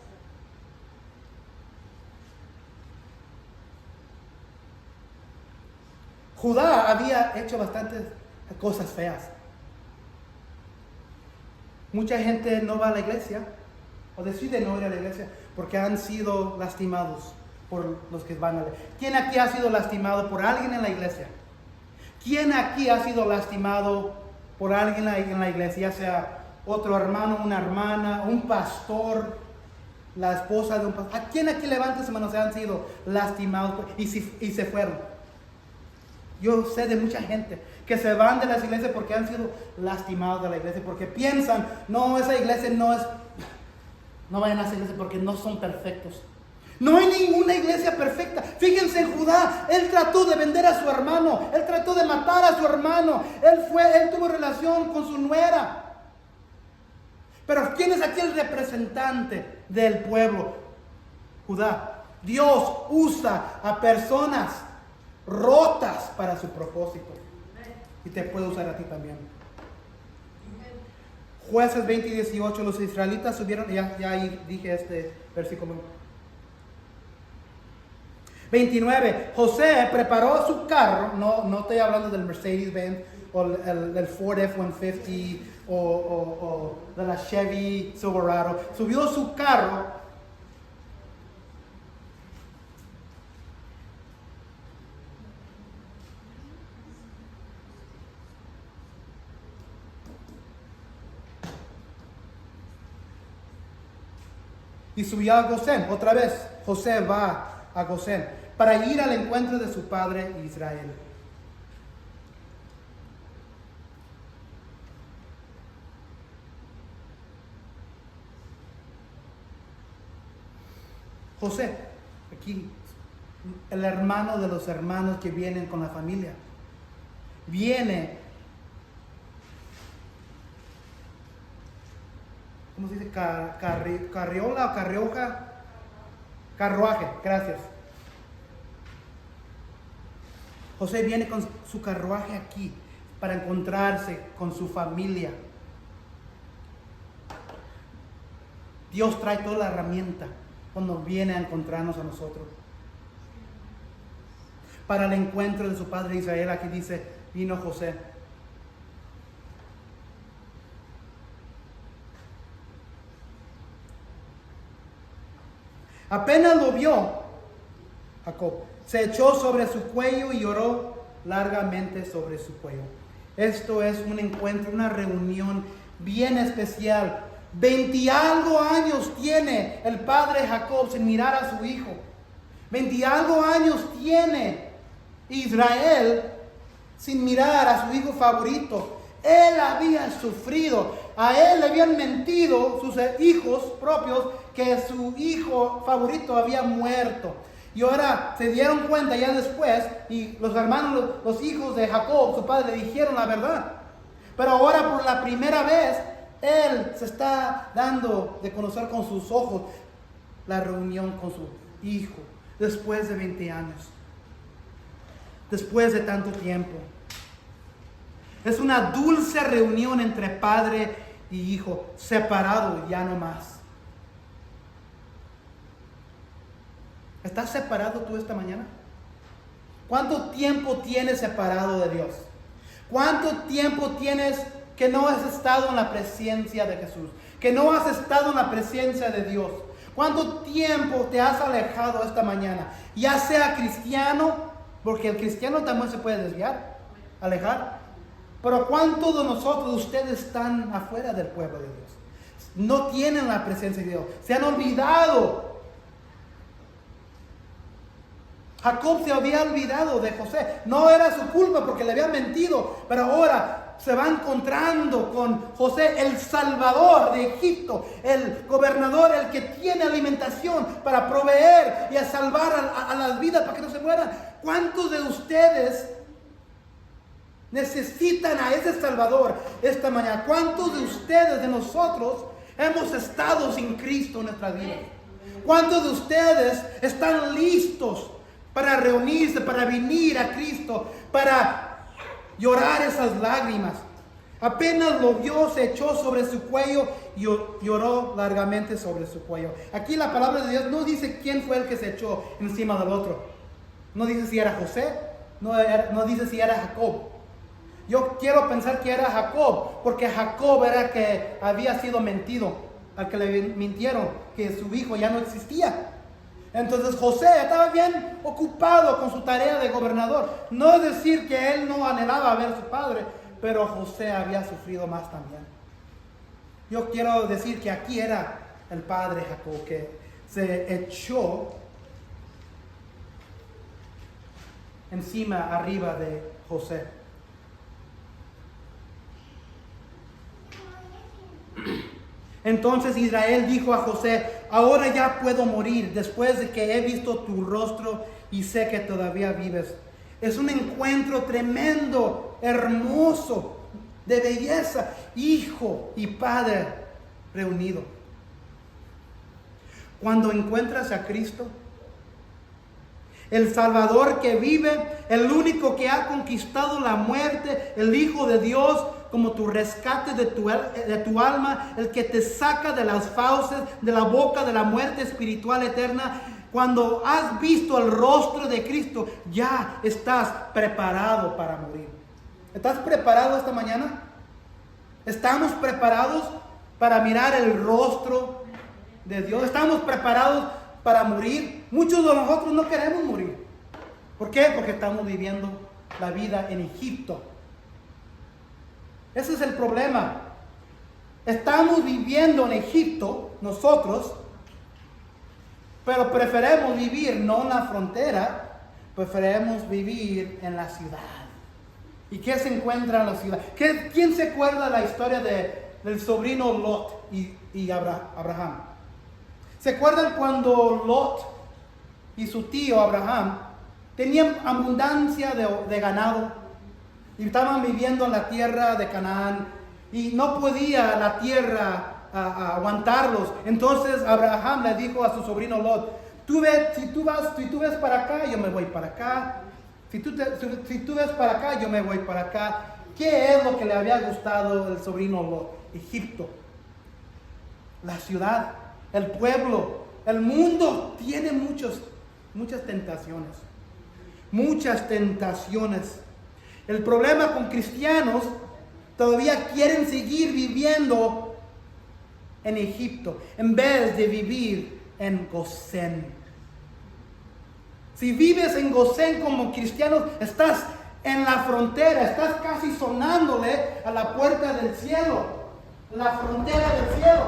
Judá había hecho bastantes cosas feas. Mucha gente no va a la iglesia o decide no ir a la iglesia porque han sido lastimados por los que van a la iglesia. ¿Quién aquí ha sido lastimado por alguien en la iglesia? ¿Quién aquí ha sido lastimado por alguien en la iglesia? Ya sea otro hermano, una hermana, un pastor, la esposa de un pastor. ¿A quién aquí levanta su mano? Se han sido lastimados y se fueron. Yo sé de mucha gente que se van de las iglesias porque han sido lastimados de la iglesia, porque piensan, no, esa iglesia no vayan a esa iglesia porque no son perfectos. No hay ninguna iglesia perfecta. Fíjense en Judá, él trató de vender a su hermano, él trató de matar a su hermano, él tuvo relación con su nuera. Pero ¿quién es aquí el representante del pueblo? Judá. Dios usa a personas rotas para su propósito. Y te puede usar a ti también. Jueces 20 y 18, los israelitas subieron, ya ahí dije este versículo. 29, José preparó su carro, no estoy hablando del Mercedes-Benz o del Ford F-150 o de la Chevy Silverado. Subió su carro. Y subió a Gosén. Otra vez, José va a Gosén para ir al encuentro de su padre Israel. José, aquí, el hermano de los hermanos que vienen con la familia, viene. ¿Cómo se dice? ¿Carriola o carrioja? Carruaje, gracias. José viene con su carruaje aquí para encontrarse con su familia. Dios trae toda la herramienta cuando viene a encontrarnos a nosotros. para el encuentro de su padre Israel. Aquí dice, vino José. Apenas lo vio Jacob, se echó sobre su cuello y lloró largamente sobre su cuello. Esto es un encuentro, una reunión bien especial. 20 y algo años tiene el padre Jacob sin mirar a su hijo. 20 y algo años tiene Israel sin mirar a su hijo favorito. Él había sufrido, a él le habían mentido sus hijos propios que su hijo favorito había muerto. Y ahora se dieron cuenta ya después, y los hermanos, los hijos de Jacob, su padre, le dijeron la verdad. Pero ahora por la primera vez, él se está dando de conocer con sus ojos la reunión con su hijo, después de 20 años, después de tanto tiempo. Es una dulce reunión entre padre y hijo, separado ya no más. ¿Estás separado tú esta mañana? ¿Cuánto tiempo tienes separado de Dios? ¿Cuánto tiempo tienes que no has estado en la presencia de Jesús? Que no has estado en la presencia de Dios. ¿Cuánto tiempo te has alejado esta mañana? Ya sea cristiano, porque el cristiano también se puede desviar, alejar. Pero ¿cuántos de nosotros, ustedes están afuera del pueblo de Dios? No tienen la presencia de Dios. Se han olvidado. Jacob se había olvidado de José. No era su culpa porque le habían mentido. Pero ahora se va encontrando con José, el salvador de Egipto. El gobernador, el que tiene alimentación para proveer y a salvar a las vidas para que no se mueran. ¿Cuántos de ustedes necesitan a ese Salvador esta mañana? ¿Cuántos de ustedes, de nosotros, hemos estado sin Cristo en nuestra vida? ¿Cuántos de ustedes están listos para reunirse, para venir a Cristo, para llorar esas lágrimas? Apenas lo vio, se echó sobre su cuello y lloró largamente sobre su cuello. Aquí la palabra de Dios no dice quién fue el que se echó encima del otro. No dice si era José, no dice si era Jacob. Yo quiero pensar que era Jacob, porque Jacob era el que había sido mentido, al que le mintieron, que su hijo ya no existía. Entonces José estaba bien ocupado con su tarea de gobernador. No es decir que él no anhelaba ver a su padre, pero José había sufrido más también. Yo quiero decir que aquí era el padre Jacob que se echó encima, arriba de José. Entonces Israel dijo a José: ahora ya puedo morir después de que he visto tu rostro y sé que todavía vives. Es un encuentro tremendo, hermoso, de belleza, hijo y padre reunido. Cuando encuentras a Cristo, el Salvador que vive, el único que ha conquistado la muerte, el Hijo de Dios, como tu rescate de tu alma, el que te saca de las fauces, de la boca de la muerte espiritual eterna. Cuando has visto el rostro de Cristo, ya estás preparado para morir. ¿Estás preparado esta mañana? ¿Estamos preparados para mirar el rostro de Dios? ¿Estamos preparados para morir? Muchos de nosotros no queremos morir. ¿Por qué? Porque estamos viviendo la vida en Egipto. Ese es el problema. Estamos viviendo en Egipto, nosotros, pero preferimos vivir no en la frontera, preferimos vivir en la ciudad. ¿Y qué se encuentra en la ciudad? ¿Quién se acuerda de la historia del sobrino Lot y Abraham? ¿Se acuerdan cuando Lot y su tío Abraham tenían abundancia de ganado? Y estaban viviendo en la tierra de Canaán y no podía la tierra aguantarlos. Entonces Abraham le dijo a su sobrino Lot: si tú ves para acá, yo me voy para acá. Si tú ves para acá, yo me voy para acá. ¿Qué es lo que le había gustado al sobrino Lot? Egipto, la ciudad, el pueblo, el mundo tiene muchas tentaciones. muchas tentaciones. El problema con cristianos, todavía quieren seguir viviendo en Egipto en vez de vivir en Gosén. Si vives en Gosén como cristiano, estás en la frontera, estás casi sonándole a la puerta del cielo, la frontera del cielo.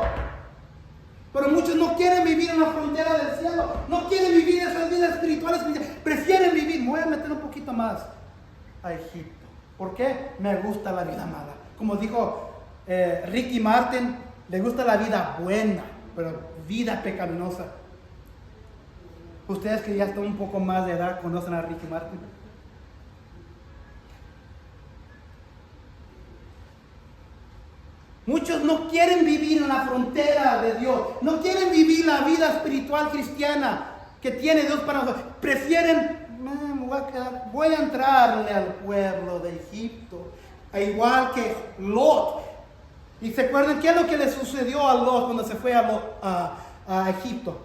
Pero muchos no quieren vivir en la frontera del cielo, no quieren vivir esas vidas espirituales, prefieren vivir, me voy a meter un poquito más a Egipto. ¿Por qué? Me gusta la vida mala. Como dijo Ricky Martin, le gusta la vida buena, pero vida pecaminosa. Ustedes que ya están un poco más de edad conocen a Ricky Martin. Muchos no quieren vivir en la frontera de Dios, no quieren vivir la vida espiritual cristiana que tiene Dios para nosotros. Prefieren, voy a entrarle al pueblo de Egipto, igual que Lot. Y se acuerdan qué es lo que le sucedió a Lot cuando se fue a Egipto.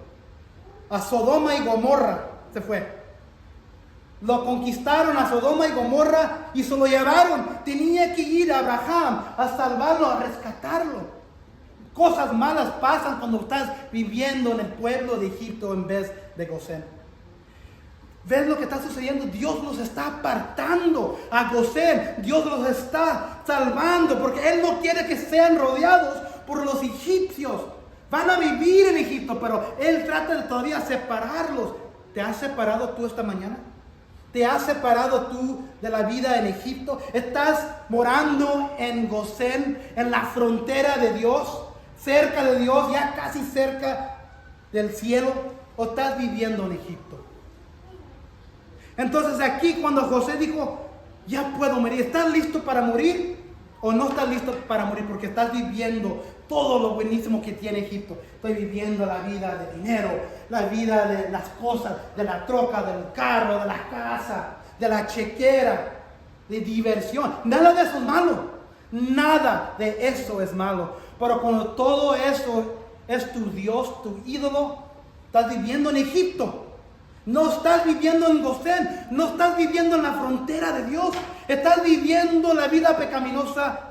A Sodoma y Gomorra se fue. Lo conquistaron a Sodoma y Gomorra y se lo llevaron. Tenía que ir a Abraham a salvarlo, a rescatarlo. Cosas malas pasan cuando estás viviendo en el pueblo de Egipto en vez de Gosén. ¿Ves lo que está sucediendo? Dios los está apartando a Gosén. Dios los está salvando porque Él no quiere que sean rodeados por los egipcios. Van a vivir en Egipto, pero Él trata de todavía separarlos. ¿Te has separado tú esta mañana? ¿Te has separado tú de la vida en Egipto? ¿Estás morando en Gosén, en la frontera de Dios, cerca de Dios, ya casi cerca del cielo? ¿O estás viviendo en Egipto? Entonces aquí cuando José dijo, ya puedo morir, ¿estás listo para morir? ¿O no estás listo para morir? Porque estás viviendo todo lo buenísimo que tiene Egipto. Estoy viviendo la vida de dinero, la vida de las cosas, de la troca, del carro, de la casa, de la chequera, de diversión. Nada de eso es malo. Nada de eso es malo. Pero cuando todo eso es tu Dios, tu ídolo, estás viviendo en Egipto. No estás viviendo en Gosén, no estás viviendo en la frontera de Dios. Estás viviendo la vida pecaminosa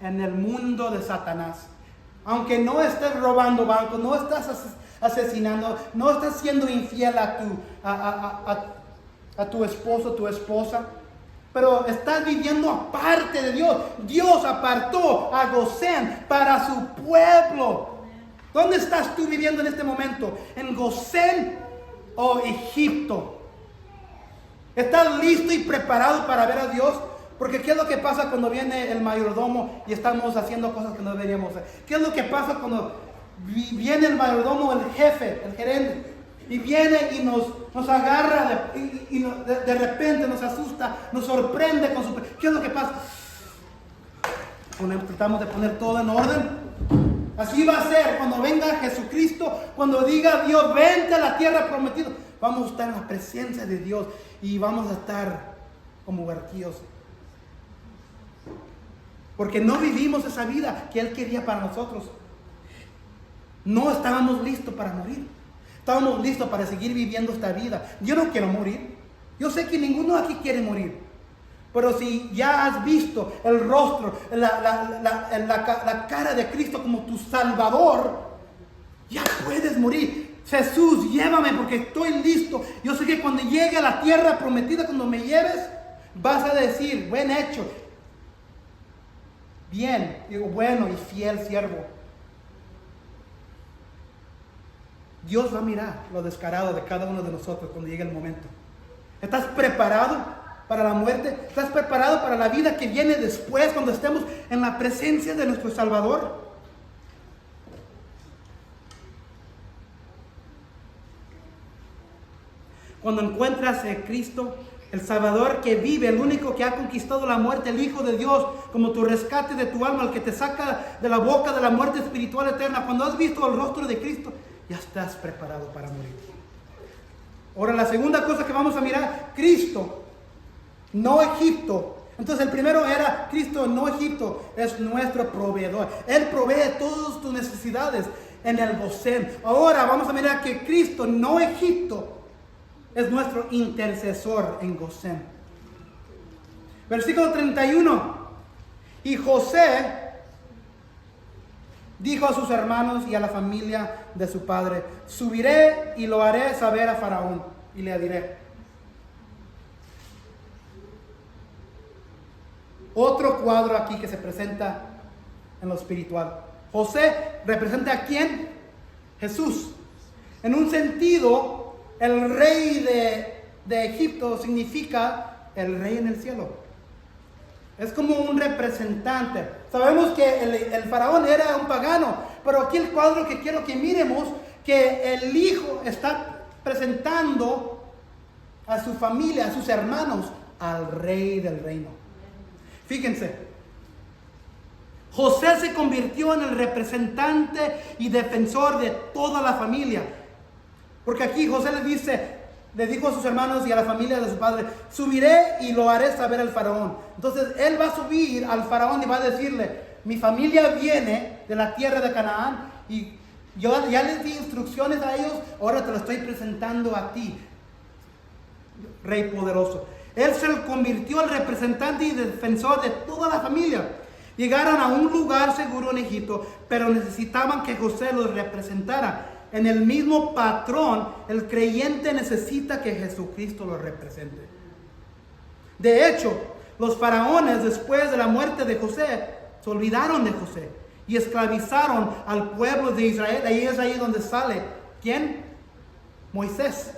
en el mundo de Satanás. Aunque no estés robando bancos, no estás asesinando, no estás siendo infiel a tu esposo, tu esposa, pero estás viviendo aparte de Dios. Dios apartó a Gosén para su pueblo. ¿Dónde estás tú viviendo en este momento? ¿En Gosén o Egipto? ¿Estás listo y preparado para ver a Dios? Porque ¿qué es lo que pasa cuando viene el mayordomo y estamos haciendo cosas que no deberíamos hacer? ¿Qué es lo que pasa cuando viene el mayordomo, el jefe, el gerente, y viene y nos agarra de repente nos asusta, nos sorprende con su... ¿Qué es lo que pasa? Tratamos de poner todo en orden. Así va a ser cuando venga Jesucristo, cuando diga Dios, vente a la tierra prometida. Vamos a estar en la presencia de Dios y vamos a estar como huerquillos. Porque no vivimos esa vida que Él quería para nosotros. No estábamos listos para morir. Estábamos listos para seguir viviendo esta vida. Yo no quiero morir. Yo sé que ninguno aquí quiere morir. Pero si ya has visto el rostro, la cara de Cristo como tu Salvador, ya puedes morir. Jesús, llévame porque estoy listo. Yo sé que cuando llegue a la tierra prometida, cuando me lleves, vas a decir, buen hecho, bien, digo, bueno y fiel siervo. Dios va a mirar lo descarado de cada uno de nosotros cuando llegue el momento. ¿Estás preparado para la muerte? ¿Estás preparado para la vida que viene después cuando estemos en la presencia de nuestro Salvador? Cuando encuentras a Cristo, el Salvador que vive, el único que ha conquistado la muerte, el Hijo de Dios, como tu rescate de tu alma, el que te saca de la boca de la muerte espiritual eterna, cuando has visto el rostro de Cristo, ya estás preparado para morir. Ahora la segunda cosa que vamos a mirar, Cristo, no Egipto. Entonces el primero era Cristo, no Egipto, es nuestro proveedor. Él provee todas tus necesidades en el Gosén. Ahora vamos a mirar que Cristo, no Egipto, es nuestro intercesor en Gosén. Versículo 31. Y José dijo a sus hermanos y a la familia de su padre: subiré y lo haré saber a Faraón y le diré. Otro cuadro aquí que se presenta en lo espiritual. José representa a ¿quién? Jesús. En un sentido, el rey de Egipto significa el rey en el cielo. Es como un representante. Sabemos que el faraón era un pagano, pero aquí el cuadro que quiero que miremos, que el hijo está presentando a su familia, a sus hermanos, al rey del reino. Fíjense, José se convirtió en el representante y defensor de toda la familia. Porque aquí José le dijo a sus hermanos y a la familia de su padre: subiré y lo haré saber al faraón. Entonces él va a subir al faraón y va a decirle: mi familia viene de la tierra de Canaán y yo ya les di instrucciones a ellos, ahora te lo estoy presentando a ti, rey poderoso. Él se convirtió en representante y defensor de toda la familia. Llegaron a un lugar seguro en Egipto, pero necesitaban que José los representara. En el mismo patrón, el creyente necesita que Jesucristo lo represente. De hecho, los faraones, después de la muerte de José, se olvidaron de José y esclavizaron al pueblo de Israel. Ahí es ahí donde sale, ¿quién? Moisés.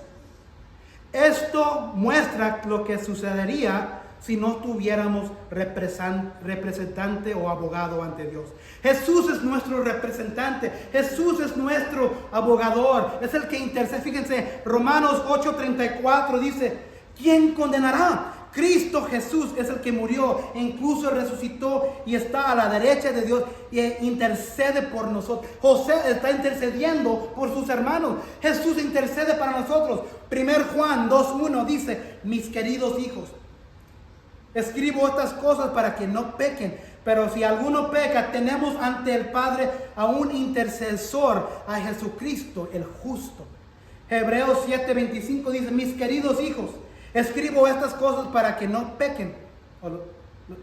Esto muestra lo que sucedería si no tuviéramos representante o abogado ante Dios. Jesús es nuestro representante. Jesús es nuestro abogador. Es el que intercede. Fíjense, Romanos 8:34 dice: ¿quién condenará? Cristo Jesús es el que murió, e incluso resucitó y está a la derecha de Dios y intercede por nosotros. José está intercediendo por sus hermanos. Jesús intercede para nosotros. 1 Juan 2:1 dice: mis queridos hijos, escribo estas cosas para que no pequen, pero si alguno peca, tenemos ante el Padre a un intercesor, a Jesucristo el justo. Hebreos 7:25 dice: mis queridos hijos, escribo estas cosas para que no pequen.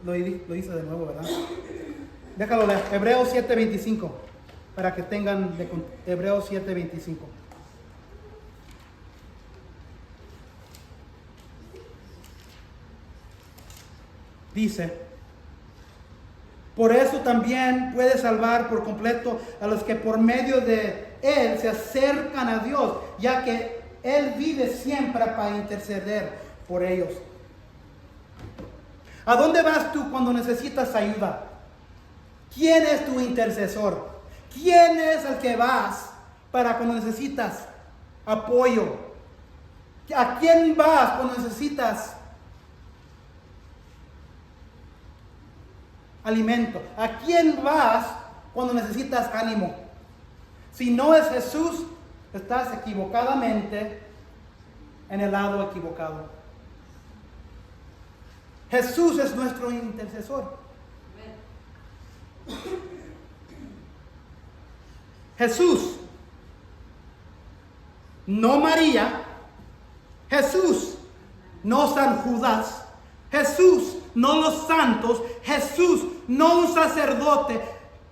Lo hice de nuevo, ¿verdad? Déjalo leer. Hebreos 7:25, para que tengan Hebreos 7:25. Dice: por eso también puede salvar por completo a los que por medio de Él se acercan a Dios, ya que Él vive siempre para interceder por ellos. ¿A dónde vas tú cuando necesitas ayuda? ¿Quién es tu intercesor? ¿Quién es el que vas para cuando necesitas apoyo? ¿A quién vas cuando necesitas alimento? ¿A quién vas cuando necesitas ánimo? Si no es Jesús, estás equivocadamente en el lado equivocado. Jesús es nuestro intercesor. Jesús, no María. Jesús, no San Judas. Jesús, no los santos. Jesús, no un sacerdote.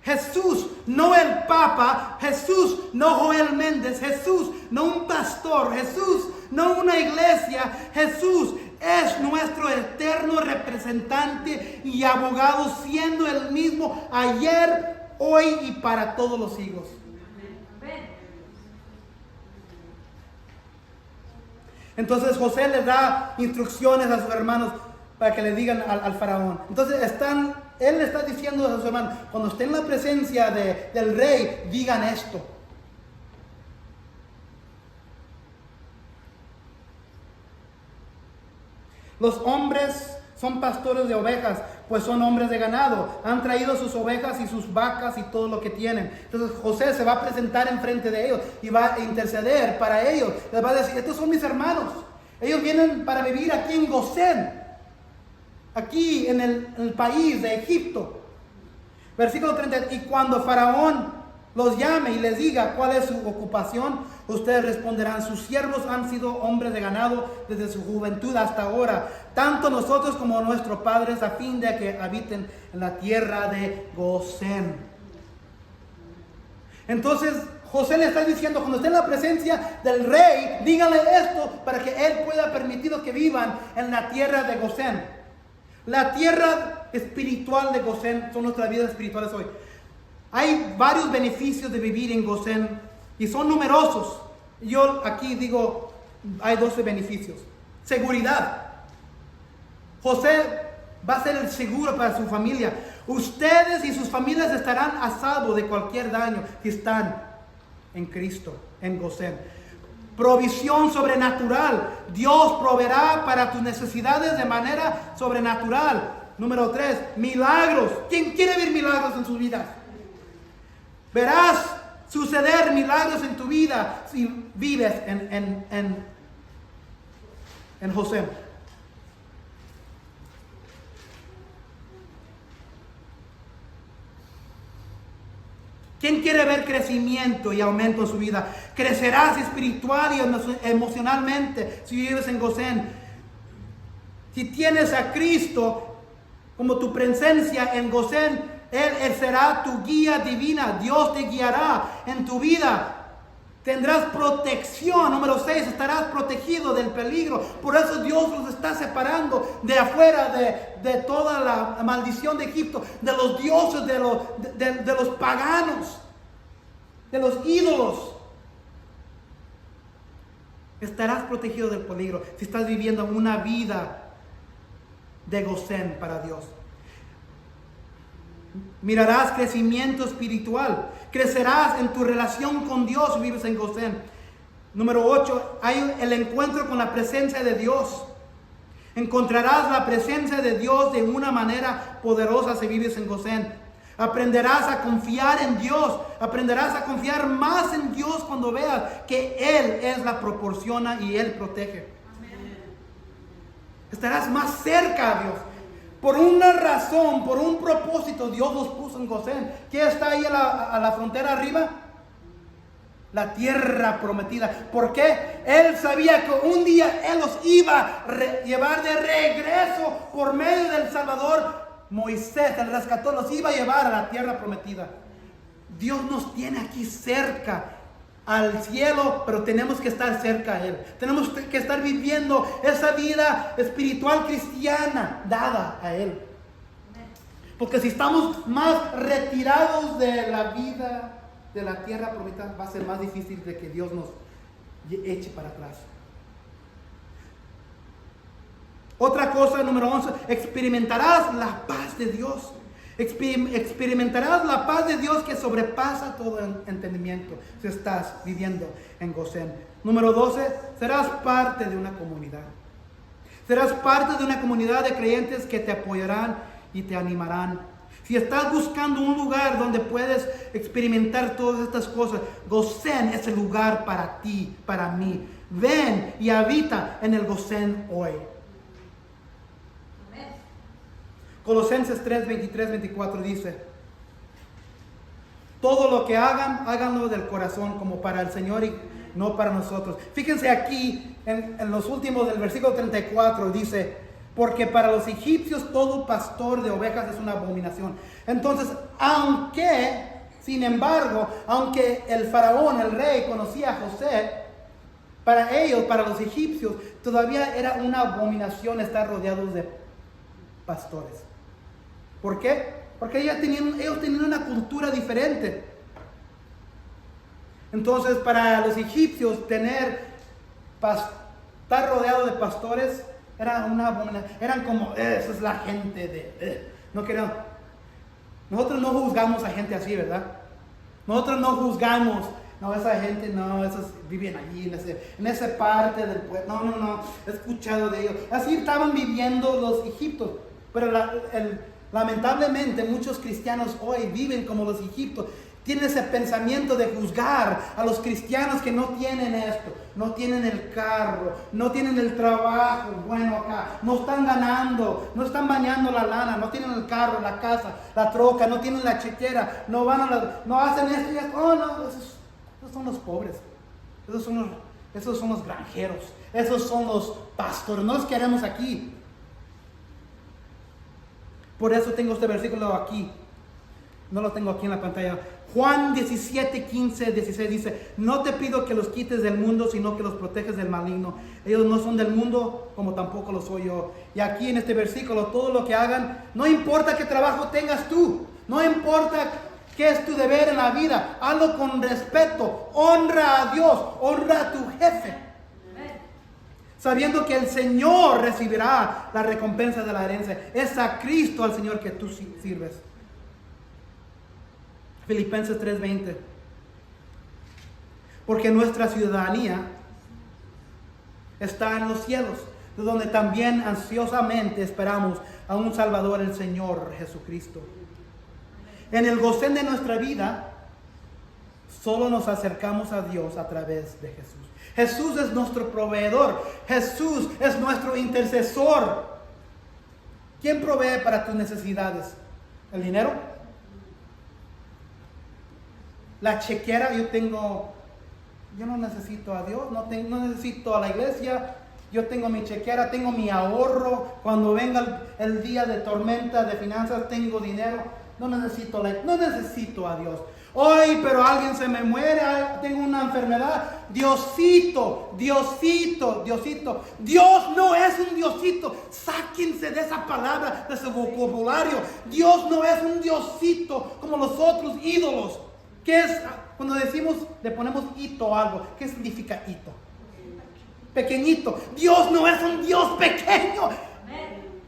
Jesús, no el Papa. Jesús, no Joel Méndez. Jesús, no un pastor. Jesús, no una iglesia. Jesús es nuestro eterno representante y abogado, siendo el mismo ayer, hoy y para todos los siglos. Entonces José les da instrucciones a sus hermanos para que le digan al faraón. Entonces él le está diciendo a sus hermanos: cuando estén en la presencia del rey, digan esto. Los hombres son pastores de ovejas, pues son hombres de ganado. Han traído sus ovejas y sus vacas y todo lo que tienen. Entonces José se va a presentar enfrente de ellos y va a interceder para ellos. Les va a decir: estos son mis hermanos. Ellos vienen para vivir aquí en Gosén, aquí en el país de Egipto. Versículo 30. Y cuando Faraón los llame y les diga cuál es su ocupación, ustedes responderán: sus siervos han sido hombres de ganado desde su juventud hasta ahora, tanto nosotros como nuestros padres, a fin de que habiten en la tierra de Gosén. Entonces José le está diciendo: cuando esté en la presencia del rey, díganle esto para que él pueda permitir que vivan en la tierra de Gosén. La tierra espiritual de Gosén son nuestras vidas espirituales hoy. Hay varios beneficios de vivir en Gosén y son numerosos. Yo aquí digo, hay 12 beneficios. Seguridad. José va a ser el seguro para su familia. Ustedes y sus familias estarán a salvo de cualquier daño si están en Cristo, en Gosén. Provisión sobrenatural. Dios proveerá para tus necesidades de manera sobrenatural. Número 3, milagros. ¿Quién quiere ver milagros en sus vidas? Verás suceder milagros en tu vida si vives en José. ¿Quién quiere ver crecimiento y aumento en su vida? Crecerás espiritual y emocionalmente si vives en Gosén. Si tienes a Cristo como tu presencia en Gosén, Él será tu guía divina. Dios te guiará en tu vida. Tendrás protección. Número 6, estarás protegido del peligro. Por eso Dios los está separando de afuera de toda la maldición de Egipto, de los dioses, de los paganos, de los ídolos. Estarás protegido del peligro si estás viviendo una vida de Gosén para Dios. Mirarás crecimiento espiritual. Crecerás en tu relación con Dios si vives en Gosén. Número 8, hay el encuentro con la presencia de Dios. Encontrarás la presencia de Dios de una manera poderosa si vives en Gosén. Aprenderás a confiar en Dios. Aprenderás a confiar más en Dios cuando veas que Él es la proporciona y Él protege. Amén. Estarás más cerca a Dios. Por una razón, por un propósito, Dios los puso en Gosén. ¿Qué está ahí a la frontera arriba? La tierra prometida. ¿Por qué? Él sabía que un día Él los iba a llevar de regreso por medio del Salvador. Moisés, el rescató, los iba a llevar a la tierra prometida. Dios nos tiene aquí cerca al cielo, pero tenemos que estar cerca a Él. Tenemos que estar viviendo esa vida espiritual cristiana dada a Él. Porque si estamos más retirados de la vida de la tierra prometida, va a ser más difícil de que Dios nos eche para atrás. Otra cosa, número 11, experimentarás la paz de Dios. Experimentarás la paz de Dios que sobrepasa todo entendimiento si estás viviendo en Gosén. Número 12, serás parte de una comunidad. Serás parte de una comunidad de creyentes que te apoyarán y te animarán. Si estás buscando un lugar donde puedes experimentar todas estas cosas, Gosén es el lugar para ti, para mí. Ven y habita en el Gosén hoy. Colosenses 3, 23, 24 dice: todo lo que hagan, háganlo del corazón como para el Señor y no para nosotros. Fíjense aquí en los últimos del versículo 34 dice: porque para los egipcios todo pastor de ovejas es una abominación. Entonces, sin embargo, aunque el faraón, el rey, conocía a José, para ellos, para los egipcios, todavía era una abominación estar rodeados de pastores. ¿Por qué? Porque ellos tenían una cultura diferente. Entonces, para los egipcios, estar rodeado de pastores era una abominación. Eran como, esa es la gente no queremos. Nosotros no juzgamos a gente así, ¿verdad? Nosotros no juzgamos. No, esa gente, no, esos viven allí, en esa parte del pueblo. No, he escuchado de ellos. Así estaban viviendo los egipcios. Pero Lamentablemente muchos cristianos hoy viven como los egipcios. Tienen ese pensamiento de juzgar a los cristianos que no tienen esto, no tienen el carro, no tienen el trabajo bueno acá, no están ganando, no están bañando la lana, no tienen el carro, la casa, la troca, no tienen la chequera, no van a no hacen esto y esto. Oh no, esos son los pobres, esos son los granjeros, esos son los pastores, no los queremos aquí. Por eso tengo este versículo aquí. No lo tengo aquí en la pantalla. Juan 17, 15, 16 dice: no te pido que los quites del mundo, sino que los proteges del maligno. Ellos no son del mundo, como tampoco lo soy yo. Y aquí en este versículo, todo lo que hagan, no importa qué trabajo tengas tú, no importa qué es tu deber en la vida, hazlo con respeto, honra a Dios, honra a tu jefe, sabiendo que el Señor recibirá la recompensa de la herencia. Es a Cristo, al Señor, que tú sirves. Filipenses 3:20. Porque nuestra ciudadanía está en los cielos, de donde también ansiosamente esperamos a un Salvador, el Señor Jesucristo. En el gozén de nuestra vida, solo nos acercamos a Dios a través de Jesús. Jesús es nuestro proveedor. Jesús es nuestro intercesor. ¿Quién provee para tus necesidades? ¿El dinero? La chequera. Yo no necesito a Dios, no necesito a la iglesia. Yo tengo mi chequera, tengo mi ahorro. Cuando venga el día de tormenta de finanzas, tengo dinero. No necesito a Dios. Hoy, pero alguien se me muere, tengo una enfermedad. Diosito. Dios no es un Diosito. Sáquense de esa palabra, de ese vocabulario. Dios no es un Diosito como los otros ídolos. ¿Qué es? Cuando decimos, le ponemos hito a algo, ¿qué significa hito? Pequeñito. Dios no es un Dios pequeño.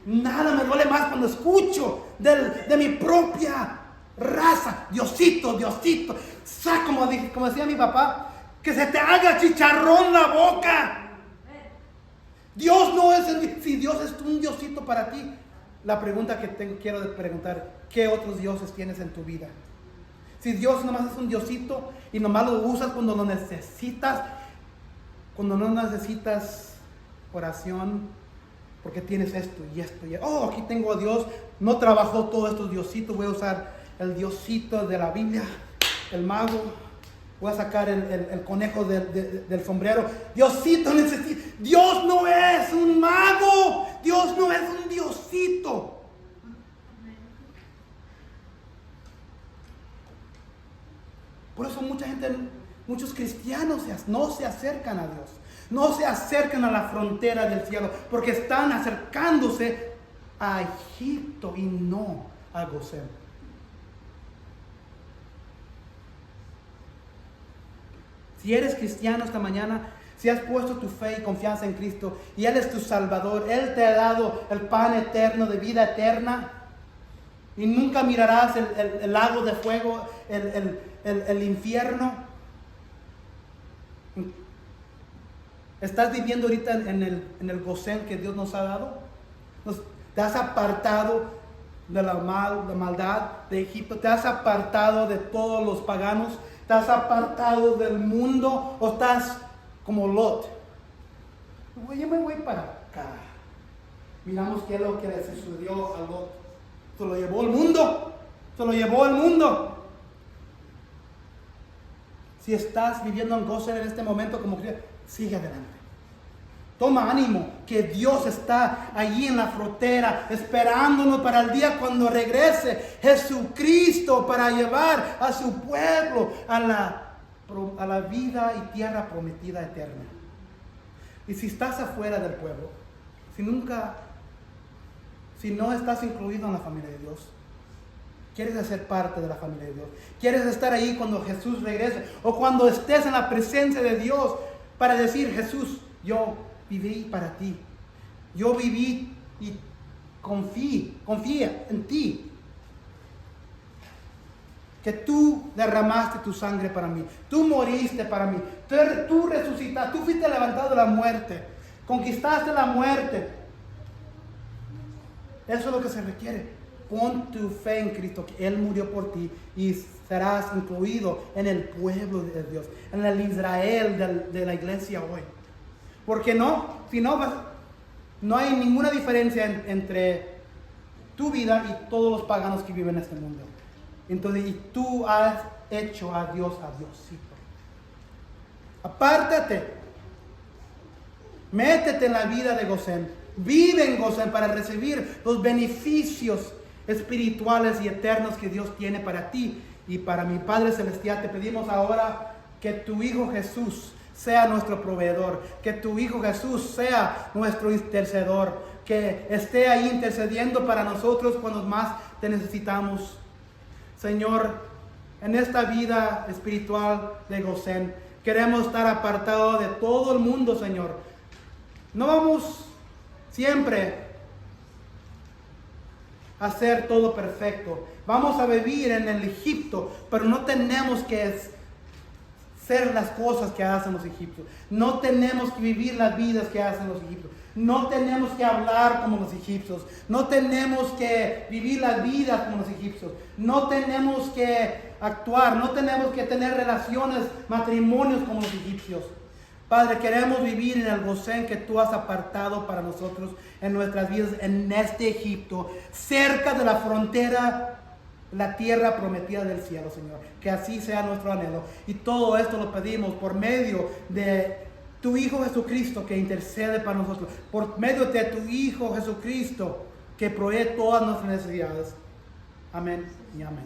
Nada me duele más cuando escucho de mi propia raza. Diosito. Como decía mi papá, que se te haga chicharrón la boca. Dios no es si Dios es un Diosito para ti. La pregunta que quiero preguntar: ¿qué otros dioses tienes en tu vida? Si Dios nomás es un Diosito y nomás lo usas cuando lo necesitas, cuando no necesitas oración, porque tienes esto y esto. Oh, aquí tengo a Dios, no trabajó todos estos diositos, voy a usar el Diosito de la Biblia, el mago, voy a sacar el conejo del sombrero. Diosito necesita. Dios no es un mago, Dios no es un Diosito. Por eso muchos cristianos no se acercan a Dios, no se acercan a la frontera del cielo, porque están acercándose a Egipto y no a Gosén. Si eres cristiano esta mañana, si has puesto tu fe y confianza en Cristo y Él es tu Salvador, Él te ha dado el pan eterno de vida eterna, y nunca mirarás el lago de fuego, el infierno. ¿Estás viviendo ahorita en el gozén que Dios nos ha dado? ¿Te has apartado de la maldad de Egipto? ¿Te has apartado de todos los paganos? ¿Te has apartado del mundo? ¿O estás como Lot? Yo me voy para acá. Miramos qué es lo que le sucedió a Lot. Se lo llevó el mundo. Si estás viviendo en gozo en este momento como cristiano, sigue adelante. Toma ánimo, que Dios está allí en la frontera esperándonos para el día cuando regrese Jesucristo para llevar a su pueblo a la vida y tierra prometida eterna. Y si estás afuera del pueblo, si no estás incluido en la familia de Dios, quieres hacer parte de la familia de Dios, quieres estar ahí cuando Jesús regrese, o cuando estés en la presencia de Dios para decir: Jesús, yo viví para ti, yo viví y confía en ti, que tú derramaste tu sangre para mí, tú moriste para mí, tú resucitaste, tú fuiste levantado de la muerte, conquistaste la muerte. Eso es lo que se requiere. pon tu fe en Cristo, que Él murió por ti y serás incluido en el pueblo de Dios, en el Israel de la iglesia hoy. Porque no hay ninguna diferencia entre tu vida y todos los paganos que viven en este mundo. Entonces, y tú has hecho a Diosito. Apártate. Métete en la vida de Gosén. Vive en Gosén para recibir los beneficios espirituales y eternos que Dios tiene para ti y para mi Padre Celestial. Te pedimos ahora que tu Hijo Jesús sea nuestro proveedor, que tu Hijo Jesús sea nuestro intercedor, que esté ahí intercediendo para nosotros cuando más te necesitamos. Señor, en esta vida espiritual de Gosén, queremos estar apartados de todo el mundo, Señor. No vamos siempre a hacer todo perfecto. Vamos a vivir en el Egipto, pero no tenemos que ser las cosas que hacen los egipcios. No tenemos que vivir las vidas que hacen los egipcios. No tenemos que hablar como los egipcios. No tenemos que vivir las vidas como los egipcios. No tenemos que actuar. No tenemos que tener relaciones, matrimonios como los egipcios. Padre, queremos vivir en el Gosén que tú has apartado para nosotros en nuestras vidas, en este Egipto, cerca de la frontera, la tierra prometida del cielo, Señor. Que así sea nuestro anhelo. Y todo esto lo pedimos por medio de tu Hijo Jesucristo que intercede para nosotros. Por medio de tu Hijo Jesucristo que provee todas nuestras necesidades. Amén y amén.